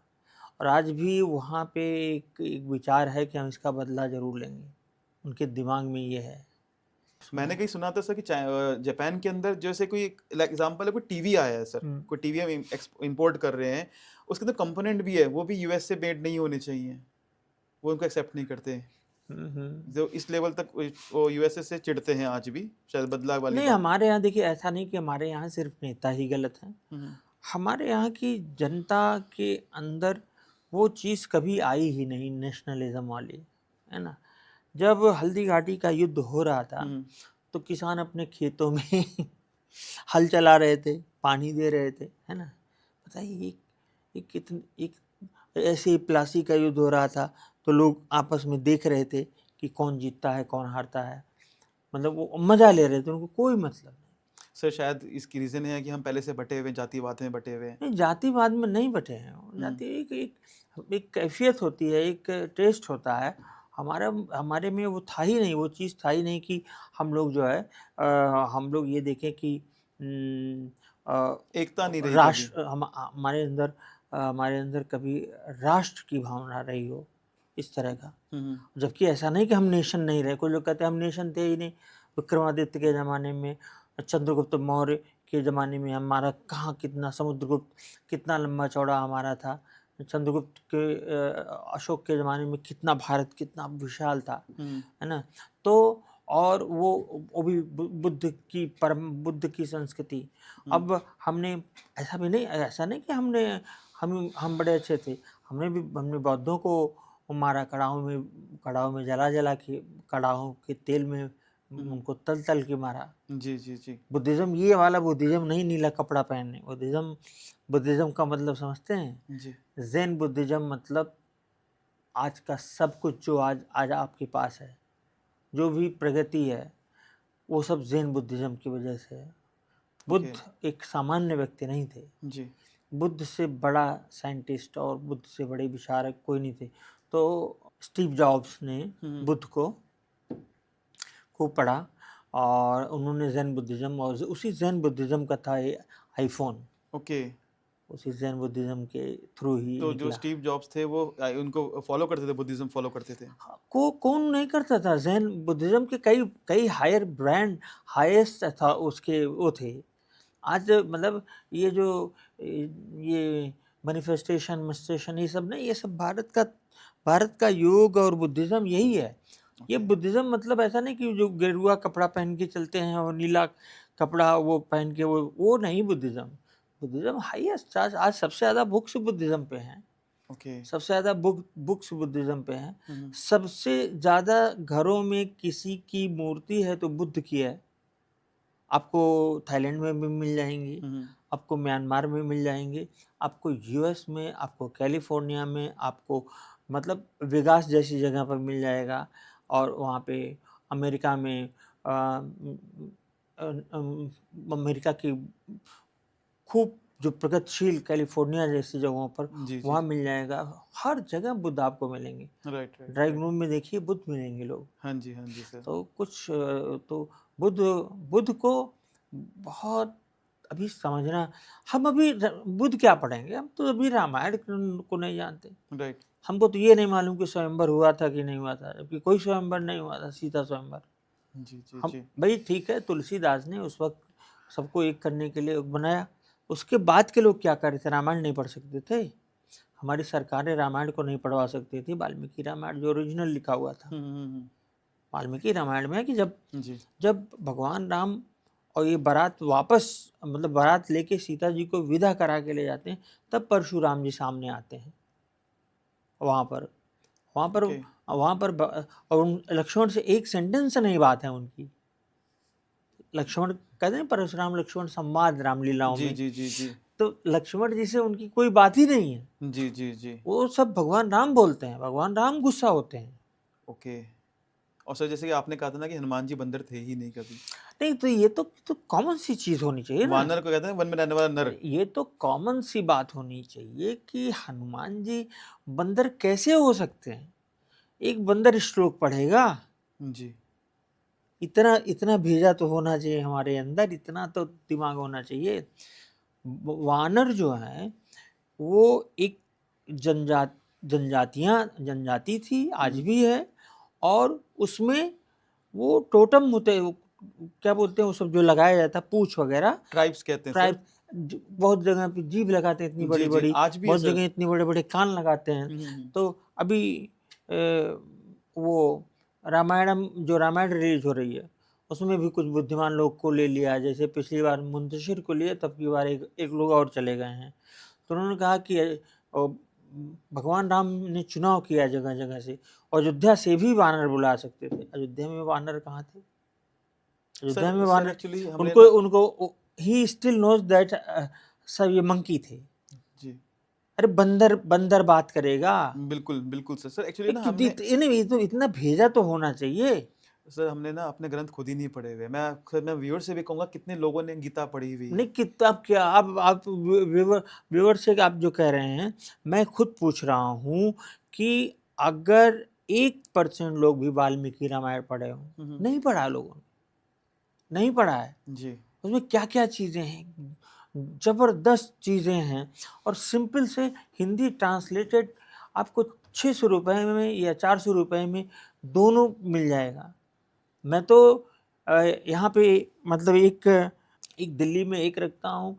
और आज भी वहाँ पे एक विचार है कि हम इसका बदला ज़रूर लेंगे। उनके दिमाग में ये है। मैंने कहीं सुना था सर कि जापान के अंदर जैसे कोई एग्जांपल है, कोई टीवी आया है सर, कोई टीवी हम इंपोर्ट कर रहे हैं, उसके अंदर कंपोनेंट भी है, वो भी यूएस से मेड नहीं होने चाहिए, वो उनको एक्सेप्ट नहीं करते हैं। जो इस लेवल तक वो यूएसए से चिढ़ते हैं आज भी, शायद बदलाव वाली नहीं, बात। हमारे यहाँ देखिए ऐसा नहीं कि हमारे यहाँ सिर्फ नेता ही गलत हैं। हम्म, हमारे यहाँ की जनता के अंदर वो चीज़ कभी आई ही नहीं, नेशनलिज्म वाली, है ना? जब हल्दी घाटी का युद्ध हो रहा था, हम्म, तो किसान अपने खेतों में हल चला रहे थे, पानी दे रहे थे, है ना? बताइए एक कितनी एक ऐसे ही प्लासी का युद्ध हो रहा था, तो लोग आपस में देख रहे थे कि कौन जीतता है, कौन हारता है। मतलब वो मज़ा ले रहे थे, उनको कोई मतलब नहीं। सर शायद इसकी रीजन है कि हम पहले से बटे हुए हैं, जातिवाद में बटे हुए हैं। नहीं, जातिवाद में नहीं बटे हैं वो। जाति एक एक एक कैफियत होती है, एक टेस्ट होता है। हमारे में वो था ही नहीं, वो चीज़ था ही नहीं कि हम लोग जो है हम लोग ये देखें कि एकता नहीं रही कभी। राष्ट्र हमारे अंदर कभी राष्ट्र की भावना रही हो इस तरह का। हम्म, जबकि ऐसा नहीं कि हम नेशन नहीं रहे, कोई लोग कहते हैं हम नेशन थे ही नहीं। विक्रमादित्य के ज़माने में, चंद्रगुप्त मौर्य के ज़माने में हमारा कहाँ, कितना समुद्रगुप्त कितना लंबा चौड़ा हमारा था। चंद्रगुप्त के अशोक के ज़माने में कितना भारत कितना विशाल था, है ना? तो और वो भी बुद्ध की संस्कृति। अब हमने ऐसा नहीं कि हम बड़े अच्छे थे। हमने बौद्धों को मारा, कड़ाहों में जला के, कड़ाहों के तेल में उनको तल के मारा। जी जी जी। बुद्धिज़्म ये वाला बुद्धिज़्म नहीं, नीला कपड़ा पहनने। बुद्धिज़्म का मतलब समझते हैं? जी। ज़ेन बुद्धिज़्म मतलब आज का सब कुछ जो आज आज आपके पास है, जो भी प्रगति है, वो सब जैन बुद्धिज्म की वजह से है। ओके। बुद्ध एक सामान्य व्यक्ति नहीं थे। जी। बुद्ध से बड़ा साइंटिस्ट और बुद्ध से बड़े विचारक कोई नहीं थे। तो स्टीव जॉब्स ने बुद्ध को पढ़ा और उन्होंने जैन बुद्धिज्म, और उसी जैन बुद्धिज्म का था ये आईफोन, ओके। उसी जैन बुद्धिज्म के थ्रू ही तो जो निकला। स्टीव जॉब्स थे वो उनको फॉलो करते थे, बुद्धिज्म फॉलो करते थे। को कौन नहीं करता था? जैन बुद्धिज्म के कई कई हायर ब्रांड, हाईएस्ट था उसके वो थे। आज मतलब ये जो ये मैनिफेस्टेशन मस्टेशन ये सब नहीं, ये सब भारत का योग और बुद्धिज्म यही है। ये ओके। बुद्धिज्म मतलब ऐसा नहीं कि जो गेरुआ कपड़ा पहन के चलते हैं और नीला कपड़ा वो पहन के, वो नहीं बुद्धिज्म। बुद्धिज्म हाईएस्ट, आज सबसे ज़्यादा बुक्स बुद्धिज्म पे हैं, ओके। सबसे ज़्यादा बुक्स बुद्धिज्म पे हैं। हम्म। सबसे ज़्यादा घरों में किसी की मूर्ति है तो बुद्ध की है। आपको थाईलैंड में भी मिल जाएंगी, हम्म। आपको म्यांमार में मिल जाएंगे, आपको यूएस में, आपको कैलिफोर्निया में, आपको मतलब वेगास जैसी जगह पर मिल जाएगा। और वहाँ पे अमेरिका में अमेरिका की खूब जो प्रगतिशील कैलिफोर्निया जैसी जगहों पर जी जी। वहाँ मिल जाएगा। हर जगह बुद्ध आपको मिलेंगे। Right right drawing right. Room में देखिए बुद्ध मिलेंगे लोग। हाँ जी सर। तो कुछ तो बुद्ध बुद्ध को बहुत अभी समझना। हम अभी बुद्ध क्या पढ़ेंगे? हम तो अभी रामायण को नहीं जानते। राइट। हमको तो ये नहीं मालूम कि स्वयंवर हुआ था कि नहीं हुआ था, जबकि कोई स्वयंवर नहीं हुआ था, सीता स्वयंवर। जी जी हम जी। भाई ठीक है, तुलसीदास ने उस वक्त सबको एक करने के लिए बनाया। उसके बाद के लोग क्या कर रहे थे? रामायण नहीं पढ़ सकते थे? हमारी सरकारें रामायण को नहीं पढ़वा सकती थी। वाल्मीकि रामायण जो ओरिजिनल लिखा हुआ था, वाल्मीकि रामायण में है कि जब जी। जब भगवान राम और ये बारात वापस, मतलब बारात लेके सीता जी को विदा करा के ले जाते हैं, तब परशुराम जी सामने आते हैं वहाँ पर वहाँ पर ओके। वहाँ पर और लक्ष्मण से एक सेंटेंस नहीं बात है उनकी। लक्ष्मण कहते हैं परशुराम लक्ष्मण संवाद रामलीलाओं जी में, जी जी जी। तो लक्ष्मण जी से उनकी कोई बात ही नहीं है। जी जी जी। वो सब भगवान राम बोलते हैं, भगवान राम गुस्सा होते हैं। ओके। और सर जैसे कि आपने कहा था ना कि हनुमान जी बंदर थे ही नहीं कभी। नहीं तो ये तो कॉमन सी चीज होनी चाहिए ना। वानर को कहते हैं वन में रहने वाला नर। ये तो कॉमन सी बात होनी चाहिए कि हनुमान जी बंदर कैसे हो सकते हैं? एक बंदर श्लोक पढ़ेगा? जी। इतना इतना भेजा तो होना चाहिए हमारे अंदर, इतना तो दिमाग होना चाहिए। वानर जो है वो एक जनजाति थी, आज भी है। और उसमें वो टोटम होते हैं, क्या बोलते हैं वो सब जो लगाया जाता है, पूछ वगैरह, ट्राइब्स कहते हैं सर। ट्राइब। बहुत जगह पे जीभ लगाते हैं इतनी बड़ी जी जी बड़ी, आज भी है बहुत सर। जगह इतने बड़े बड़े कान लगाते हैं। तो अभी वो रामायणम जो रामायण रिलीज हो रही है उसमें भी कुछ बुद्धिमान लोग को ले लिया, जैसे पिछली बार मुंतशिर को लिए, तब की बार एक लोग और चले गए हैं। तो उन्होंने कहा कि भगवान राम ने चुनाव किया जगह जगह से, अयोध्या से भी वानर बुला सकते थे। अयोध्या में वानर कहाँ थे? अयोध्या में सर सर वानर, एक्चुअली हमने उनको ना। उनको ही स्टिल नोज दैट सब ये मंकी थे। जी। अरे बंदर बंदर बात करेगा? बिल्कुल बिल्कुल सर। सर एक्चुअली ना हमने इतना भेजा तो होना चाहिए। सर हमने ना अपने ग्रंथ खुद ही नहीं पढ़े हुए। मैं व्यूअर से भी कहूंगा कितने लोगों ने गीता पढ़ी हुई नहीं है। किताब क्या, आप व्यूवर से आप जो कह रहे हैं, मैं खुद पूछ रहा हूँ कि अगर 1% लोग भी वाल्मीकि रामायण पढ़े हों, नहीं पढ़ा लोगों ने, नहीं पढ़ा है। जी। उसमें क्या क्या चीज़ें हैं, जबरदस्त चीज़ें हैं। और सिंपल से हिंदी ट्रांसलेटेड आपको 600 रुपये में या 400 रुपये में दोनों मिल जाएगा। मैं तो यहाँ पे मतलब एक एक दिल्ली में एक रखता हूँ,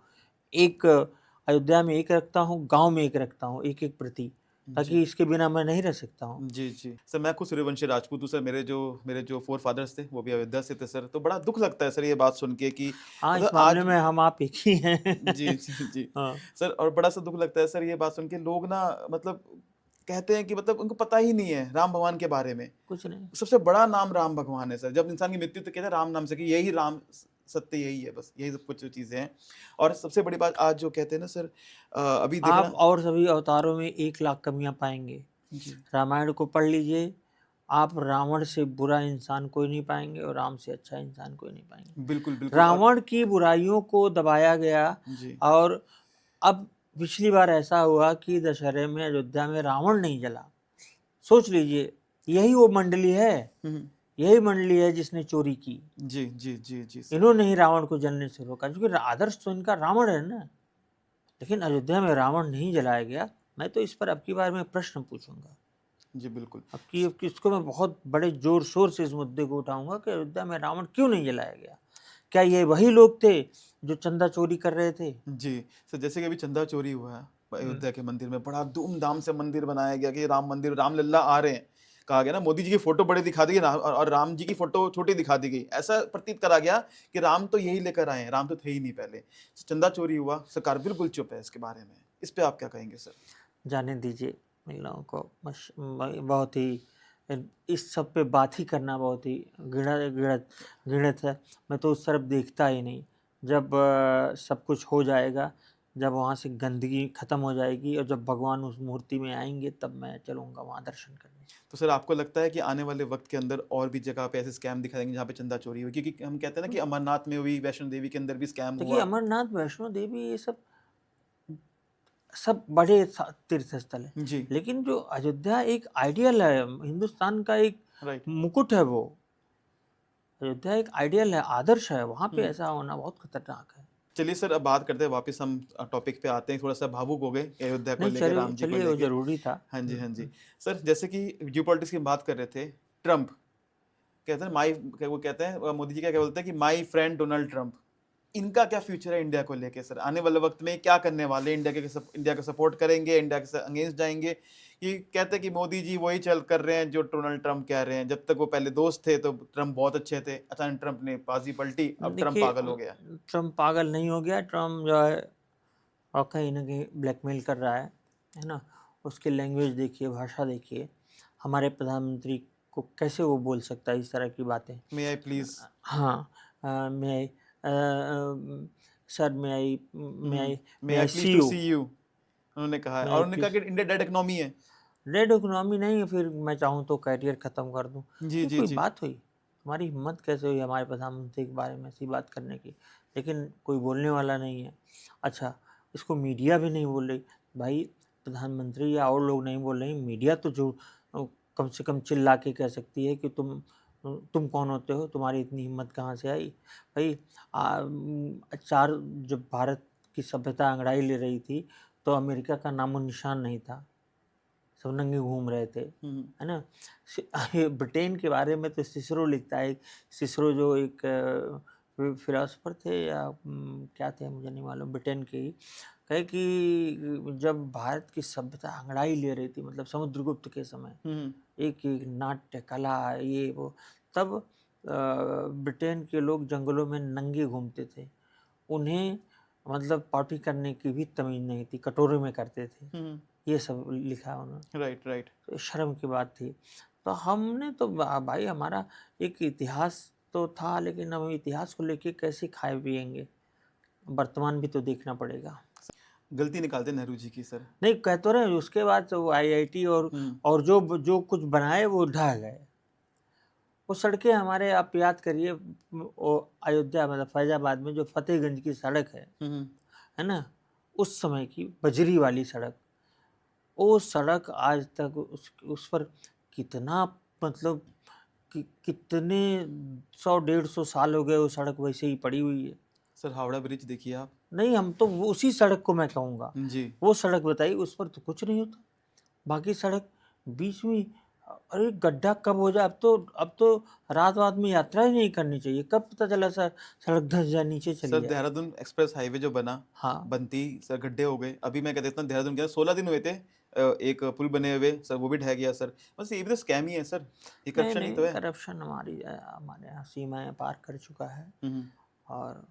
एक अयोध्या में एक रखता हूँ, गांव में एक रखता हूँ, एक एक प्रति, ताकि जी इसके बिना मैं नहीं रह सकता हूँ। जी जी सर। मैं खुद सूर्यवंशी राजपूत हूँ सर। मेरे जो फोर फादर्स थे वो भी अयोध्या से थे सर। तो बड़ा दुख लगता है सर ये बात सुन के कि हाँ, इस मतलब मामले आज। में हम आप एक ही हैं। जी जी जी हाँ, सर। और बड़ा सा दुख लगता है सर ये बात सुन के। लोग ना मतलब कहते हैं कि मतलब उनको पता ही नहीं है राम भगवान के बारे में। कुछ नहीं। सबसे बड़ा नाम राम भगवान है सर। जब इंसान की मृत्यु तो कहते हैं राम नाम से कि यही राम सत्य यही है, बस यही सब कुछ चीजें हैं। और सबसे बड़ी बात आज जो कहते हैं ना सर, अभी आप देखना। और सभी अवतारों में 1 लाख कमियां पाएंगे। जी रामायण को पढ़ लीजिए, आप रावण से बुरा इंसान कोई नहीं पाएंगे और राम से अच्छा इंसान कोई नहीं पाएंगे। बिल्कुल, बिल्कुल। और रावण की बुराइयों को दबाया गया जी, और अब पिछली बार ऐसा हुआ कि दशहरे में अयोध्या में रावण नहीं जला। सोच लीजिए, यही वो मंडली है, हुँ, यही मंडली है जिसने चोरी की। जी, जी, जी, जी सर। इन्होंने ही रावण को जलने से रोका, क्योंकि आदर्श तो इनका रावण है ना। लेकिन अयोध्या में रावण नहीं जलाया गया। मैं तो इस पर अब की बार में प्रश्न पूछूंगा। जी, बिल्कुल। अब की इसको मैं बहुत बड़े जोर शोर से इस मुद्दे को उठाऊंगा कि अयोध्या में रावण क्यों नहीं जलाया गया। क्या ये वही लोग थे जो चंदा चोरी कर रहे थे? जी, सर जैसे कि अभी चंदा चोरी हुआ है हम्म, अयोध्या के मंदिर में, बड़ा धूमधाम से मंदिर बनाया गया कि राम मंदिर, रामलला आ रहे हैं। कहा गया ना मोदी जी की फ़ोटो बड़ी दिखा दी गई और राम जी की फ़ोटो छोटी दिखा दी गई। ऐसा प्रतीत करा गया कि राम तो यही लेकर आए हैं, राम तो थे ही नहीं पहले। चंदा चोरी हुआ, सरकार बिल्कुल चुप है इसके बारे में। इस पे आप क्या कहेंगे सर? जाने दीजिए। इन लोगों को बहुत ही इस सब पे बात ही करना बहुत ही घृणित है। मैं तो उस तरफ देखता ही नहीं। जब सब कुछ हो जाएगा, जब वहाँ से गंदगी खत्म हो जाएगी और जब भगवान उस मूर्ति में आएंगे, तब मैं चलूँगा वहाँ दर्शन करने। तो सर आपको लगता है कि आने वाले वक़्त के अंदर और भी जगह पे ऐसे स्कैम दिखाई देंगे जहाँ पे चंदा चोरी हुई? क्योंकि हम कहते हैं ना कि अमरनाथ में हुई, वैष्णो देवी के अंदर भी स्कैम देखिए, हुआ। अमरनाथ, वैष्णो देवी, ये सब सब बड़े तीर्थ स्थल है। जी, लेकिन जो अयोध्या एक आइडियल है, हिंदुस्तान का एक राइट। मुकुट है वो। अयोध्या एक आइडियल है, आदर्श है। वहाँ पे हुँ। ऐसा होना बहुत खतरनाक है। चलिए सर अब बात करते हैं वापस हम टॉपिक पे आते हैं, थोड़ा-सा भावुक हो गए अयोध्या को नहीं, लेके, चलिए राम जी को चलिए, वो लेके। ज़रूरी था। हाँ जी, हाँ जी। सर जैसे कि जियोपॉलिटिक्स की बात कर रहे थे, ट्रम्प कहते हैं माई क्या वो कहते हैं मोदी जी क्या बोलते हैं कि माई फ्रेंड डोनाल्ड ट्रम्प। इनका क्या फ्यूचर है इंडिया को लेके सर? आने वाले वक़्त में क्या करने वाले हैं? इंडिया को सपोर्ट करेंगे, इंडिया के अगेंस्ट जाएँगे? ये कहते हैं कि मोदी जी वही चल कर रहे हैं जो डोनाल्ड ट्रम्प कह रहे हैं। जब तक वो पहले दोस्त थे तो ट्रम्प बहुत अच्छे थे। अचानक ट्रम्प ने बाज़ी पलटी, अब ट्रम्प देखिए, पागल हो गया। ट्रम्प पागल नहीं हो गया। ट्रम्प जो है और कहीं न कहीं ब्लैकमेल कर रहा है ना? उसकी लैंग्वेज देखिए, भाषा देखिए। हमारे प्रधानमंत्री को कैसे वो बोल सकता है इस तरह की बातें? May I please. हाँ, may I sir, may may I I please see to you, see you उन्होंने कहा है मे और आई उन्होंने कहा प्लीज़। कि इंडिया डेड इकोनॉमी है। रेड इकोनॉमी नहीं है, फिर मैं चाहूँ तो करियर ख़त्म कर दूँ। जी, ये जी, कोई जी। बात हुई? तुम्हारी हिम्मत कैसे हुई हमारे प्रधानमंत्री के बारे में ऐसी बात करने की? लेकिन कोई बोलने वाला नहीं है। अच्छा, इसको मीडिया भी नहीं बोल रही। भाई, प्रधानमंत्री या और लोग नहीं बोल रहे हैं, मीडिया तो जो कम से कम चिल्ला के कह सकती है कि तुम कौन होते हो? तुम्हारी इतनी हिम्मत कहाँ से आई? भाई, जब भारत की सभ्यता अंगड़ाई ले रही थी, तो अमेरिका का नामो-निशान नहीं था। सब नंगे घूम रहे थे, हुँ, हुँ। है ना? ये ब्रिटेन के बारे में तो सिसरो लिखता है। सिसरो जो एक फिलोसोफर थे या क्या थे मुझे नहीं मालूम, ब्रिटेन के ही। कहे कि जब भारत की सभ्यता अंगड़ाई ले रही थी, मतलब समुद्रगुप्त के समय, हुँ, हुँ। एक नाट्य कला, ये वो, तब ब्रिटेन के लोग जंगलों में नंगे घूमते थे। उन्हें मतलब पॉटी करने की भी तमीज़ नहीं थी, कटोरे में करते थे। हुँ, हुँ। ये सब लिखा है उन्होंने। Right, right. तो शर्म की बात थी। तो हमने तो भाई, हमारा एक इतिहास तो था, लेकिन हम इतिहास को लेके कैसे खाए पिएंगे? वर्तमान भी तो देखना पड़ेगा। गलती निकालते हैं नेहरू जी की सर। नहीं, कह तो रहे हैं, उसके बाद तो आईआईटी हुँ, और जो कुछ बनाए वो ढह गए। वो सड़कें हमारे, आप याद करिए, वो अयोध्या मतलब फैजाबाद में जो फतेहगंज की सड़क हुँ, हुँ। है ना? उस समय की बजरी वाली सड़क, वो सड़क आज तक उस पर कितना, मतलब कितने 100 150 साल हो गए, वो सड़क वैसे ही पड़ी हुई है। सर हावड़ा ब्रिज देखिए आप। नहीं, हम तो उसी सड़क को मैं कहूँगा। जी। वो सड़क बताइए, उस पर तो कुछ नहीं होता। बाकी सड़क बीच में, अरे गड्ढा कब हो जाए, अब तो रात-वात में यात्रा ही नहीं करनी चाहिए। कब पता चला सर सड़क धँस जाए, नीचे सर चली जाए। देहरादून एक्सप्रेस हाईवे जो बना, हाँ, बनते ही सर गड्ढे हो गए। अभी मैं कह देता हूँ देहरादून के अंदर 16 दिन हुए थे एक पुल बने हुए सर वो भी ढह गया सर। बस ये भी तो स्कैम ही है सर, ये नहीं, करप्शन ही नहीं, तो है। करप्शन हमारे यहाँ सीमाएँ पार कर चुका है। हुँ, हुँ। और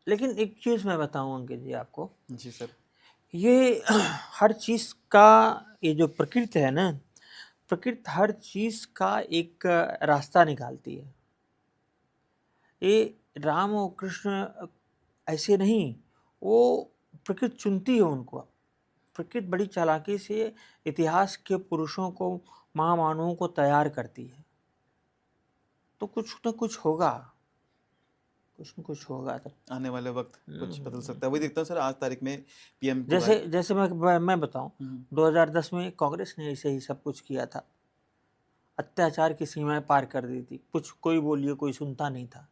लेकिन एक चीज़ मैं बताऊँ अंकित जी आपको, जी सर। ये हर चीज़ का, ये जो प्रकृति है ना, प्रकृति हर चीज़ का एक रास्ता निकालती है। ये राम और कृष्ण ऐसे नहीं, वो प्रकृति चुनती है उनको। प्रकृति बड़ी चालाकी से इतिहास के पुरुषों को महामानवों को तैयार करती है, तो कुछ न कुछ होगा, कुछ न कुछ होगा। तब आने वाले वक्त कुछ बदल सकता है। वही देखता हूँ सर, आज तारीख में पीएम को जैसे जैसे मैं बताऊं, हम्म, 2010 में कांग्रेस ने ऐसे ही सब कुछ किया था, अत्याचार की सीमाएं पार कर दी थी। कुछ कोई बोलिए, कोई सुनता नहीं था,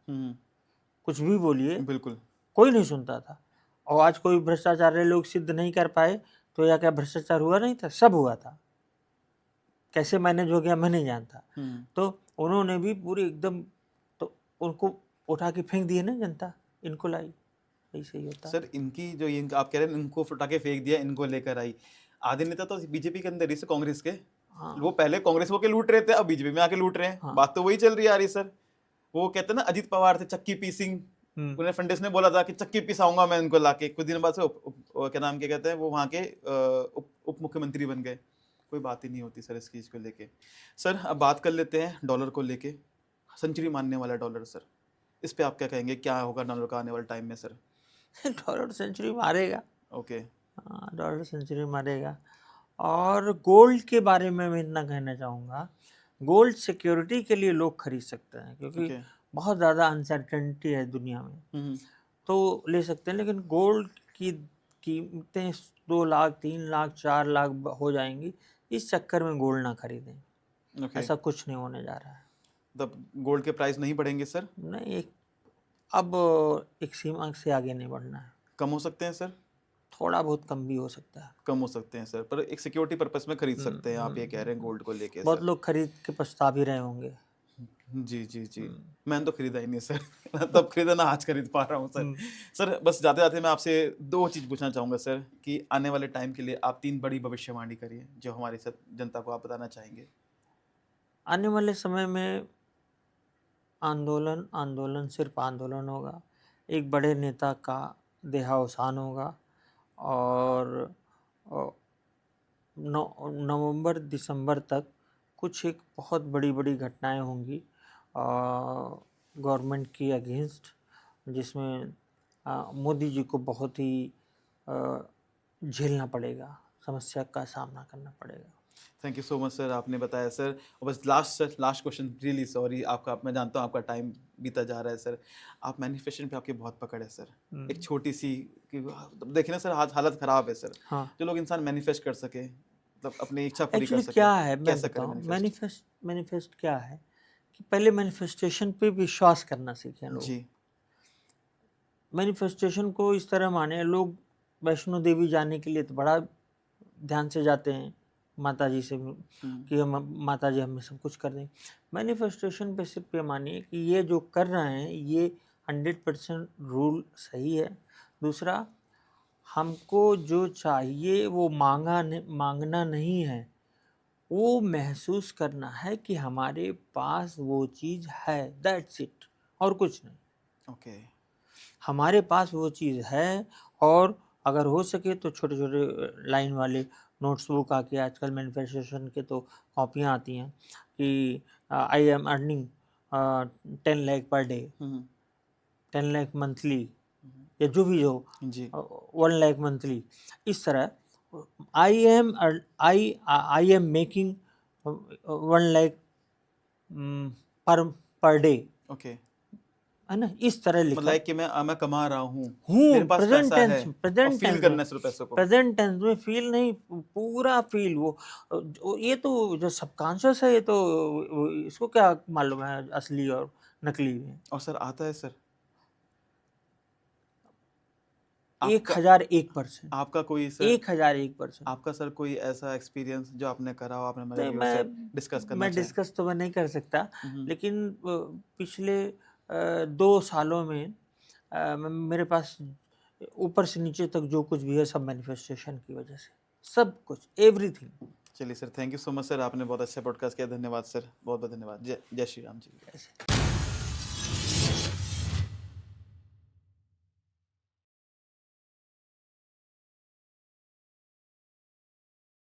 कुछ भी बोलिए बिल्कुल कोई नहीं सुनता था। और आज कोई भ्रष्टाचारी लोग सिद्ध नहीं कर पाए तो या क्या भ्रष्टाचार हुआ नहीं था? सब हुआ था। कैसे मैनेज हो गया मैं नहीं जानता। तो उन्होंने भी पूरी एकदम, तो उनको उठा के फेंक दिए ना जनता, इनको लाई। ऐसे ही होता है। सर इनकी जो ये आप कह रहे हैं इनको उठा के फेंक दिया, इनको लेकर आई, आधे नेता तो बीजेपी के अंदर ही से, कांग्रेस के। हाँ वो पहले कांग्रेस वो के लूट रहे थे, अब बीजेपी में आके लूट रहे हैं। हाँ। बात तो वही चल रही आ रही सर। वो कहते हैं ना, अजीत पवार थे चक्की पीसिंग, उन्हें फंडिस ने बोला था कि चक्की पिसाऊंगा मैं इनको लाके। कुछ दिन बाद से क्या नाम क्या कहते हैं वो, वहाँ के उप मुख्यमंत्री बन गए। कोई बात ही नहीं होती सर इस चीज़ को लेके। सर अब बात कर लेते हैं डॉलर को लेके। सेंचुरी मानने वाला डॉलर सर, इस पे आप क्या कहेंगे, क्या होगा डॉलर का आने वाले टाइम में सर? डॉलर सेंचुरी मारेगा। ओके। हाँ, डॉलर सेंचुरी मारेगा। और गोल्ड के बारे में मैं इतना कहना चाहूँगा, गोल्ड सिक्योरिटी के लिए लोग खरीद सकते हैं, क्योंकि ओके। बहुत ज़्यादा अनसर्टेनिटी है दुनिया में, तो ले सकते हैं। लेकिन गोल्ड की कीमतें 2 लाख 3 लाख 4 लाख हो जाएंगी, इस चक्कर में गोल्ड ना खरीदें। ओके। ऐसा कुछ नहीं होने जा रहा है। तब गोल्ड के प्राइस नहीं बढ़ेंगे सर? नहीं, अब एक सीमा से आगे नहीं बढ़ना है। कम हो सकते हैं सर? थोड़ा बहुत कम भी हो सकता है। कम हो सकते हैं सर, पर एक सिक्योरिटी पर्पस में खरीद सकते हैं, आप ये कह रहे हैं गोल्ड को लेके बहुत सर? लोग खरीद के पछता भी रहे होंगे। जी जी जी। मैंने तो खरीदा ही नहीं सर। तब खरीदा ना, आज खरीद पा रहा हूँ सर। सर बस जाते जाते मैं आपसे 2 चीज़ पूछना चाहूँगा सर, कि आने वाले टाइम के लिए आप 3 बड़ी भविष्यवाणी करिए जो हमारी जनता को आप बताना चाहेंगे। आने वाले समय में आंदोलन आंदोलन सिर्फ आंदोलन होगा। एक बड़े नेता का देहावसान होगा, और नवंबर दिसंबर तक कुछ एक बहुत बड़ी बड़ी घटनाएं होंगी गवर्नमेंट की अगेंस्ट, जिसमें मोदी जी को बहुत ही झेलना पड़ेगा, समस्या का सामना करना पड़ेगा। Thank you so much sir, आपने बताया सर। और बस लास्ट क्वेश्चन, रियली सॉरी आपका, मैं जानता हूँ आपका टाइम बीता जा रहा है सर। आप मैनिफेस्टेशन पे आपकी बहुत पकड़ है सर। एक छोटी सी कि देखिए ना सर, आज हालत ख़राब है सर। हाँ, जो लोग इंसान मैनिफेस्ट कर सके, मतलब अपनी इच्छा पूरी कर एक्चुअली सके, क्या है मैं कैसे करें बताऊँ, मैनिफेस्ट? मैनिफेस्ट क्या है कि पहले मैनिफेस्टेशन पे विश्वास करना सीखें लोग। जी। मैनिफेस्टेशन को इस तरह माने, लोग वैष्णो देवी जाने के लिए तो बड़ा ध्यान से जाते हैं माता जी से, कि हम माता जी हमें सब कुछ कर दें। मैनिफेस्टेशन पे सिर्फ ये मानिए कि ये जो कर रहे हैं ये 100% रूल सही है। दूसरा, हमको जो चाहिए वो मांगना नहीं है, वो महसूस करना है कि हमारे पास वो चीज़ है, दैट्स इट, और कुछ नहीं। ओके। हमारे पास वो चीज़ है, और अगर हो सके तो छोटे छोटे लाइन वाले नोट्स बुक आके आजकल मैनिफेस्टेशन के तो कॉपियाँ आती हैं कि I am earning 10 lakh per day, 10 lakh monthly, या जो भी हो, जी। 1 लाख मंथली। इस तरह I am making 1 lakh per day, okay. है ना, इस तरह लिखा मतलब कि मैं कमा रहा हूँ, हूँ। मेरे पास प्रेजेंट पैसा है, टेंस, और फील करना है सिर्फ पैसों को। प्रेजेंट टेंस में फील नहीं, पूरा फील। ये तो जो सबकॉन्शियस है, ये तो इसको क्या मालूम है असली और नकली में। और सर आता है सर? 1001%, आपका कोई सर, 1001%। आपका सर कोई ऐसा एक्सपीरियंस जो आपने करा हो, आपने हमारे नहीं, व्यूअर से डिस्कस करना मैं चाहे? डिस्कस तो मैं नहीं कर सकता, लेकिन पिछले 2 सालों में मेरे पास ऊपर से नीचे तक जो कुछ भी है सब मैनिफेस्टेशन की वजह से, सब कुछ, एवरीथिंग। चलिए sir, thank you so much sir, आपने बहुत अच्छा पॉडकास्ट किया। धन्यवाद सर, बहुत बहुत धन्यवाद। जय जय श्री राम जी। ऐसे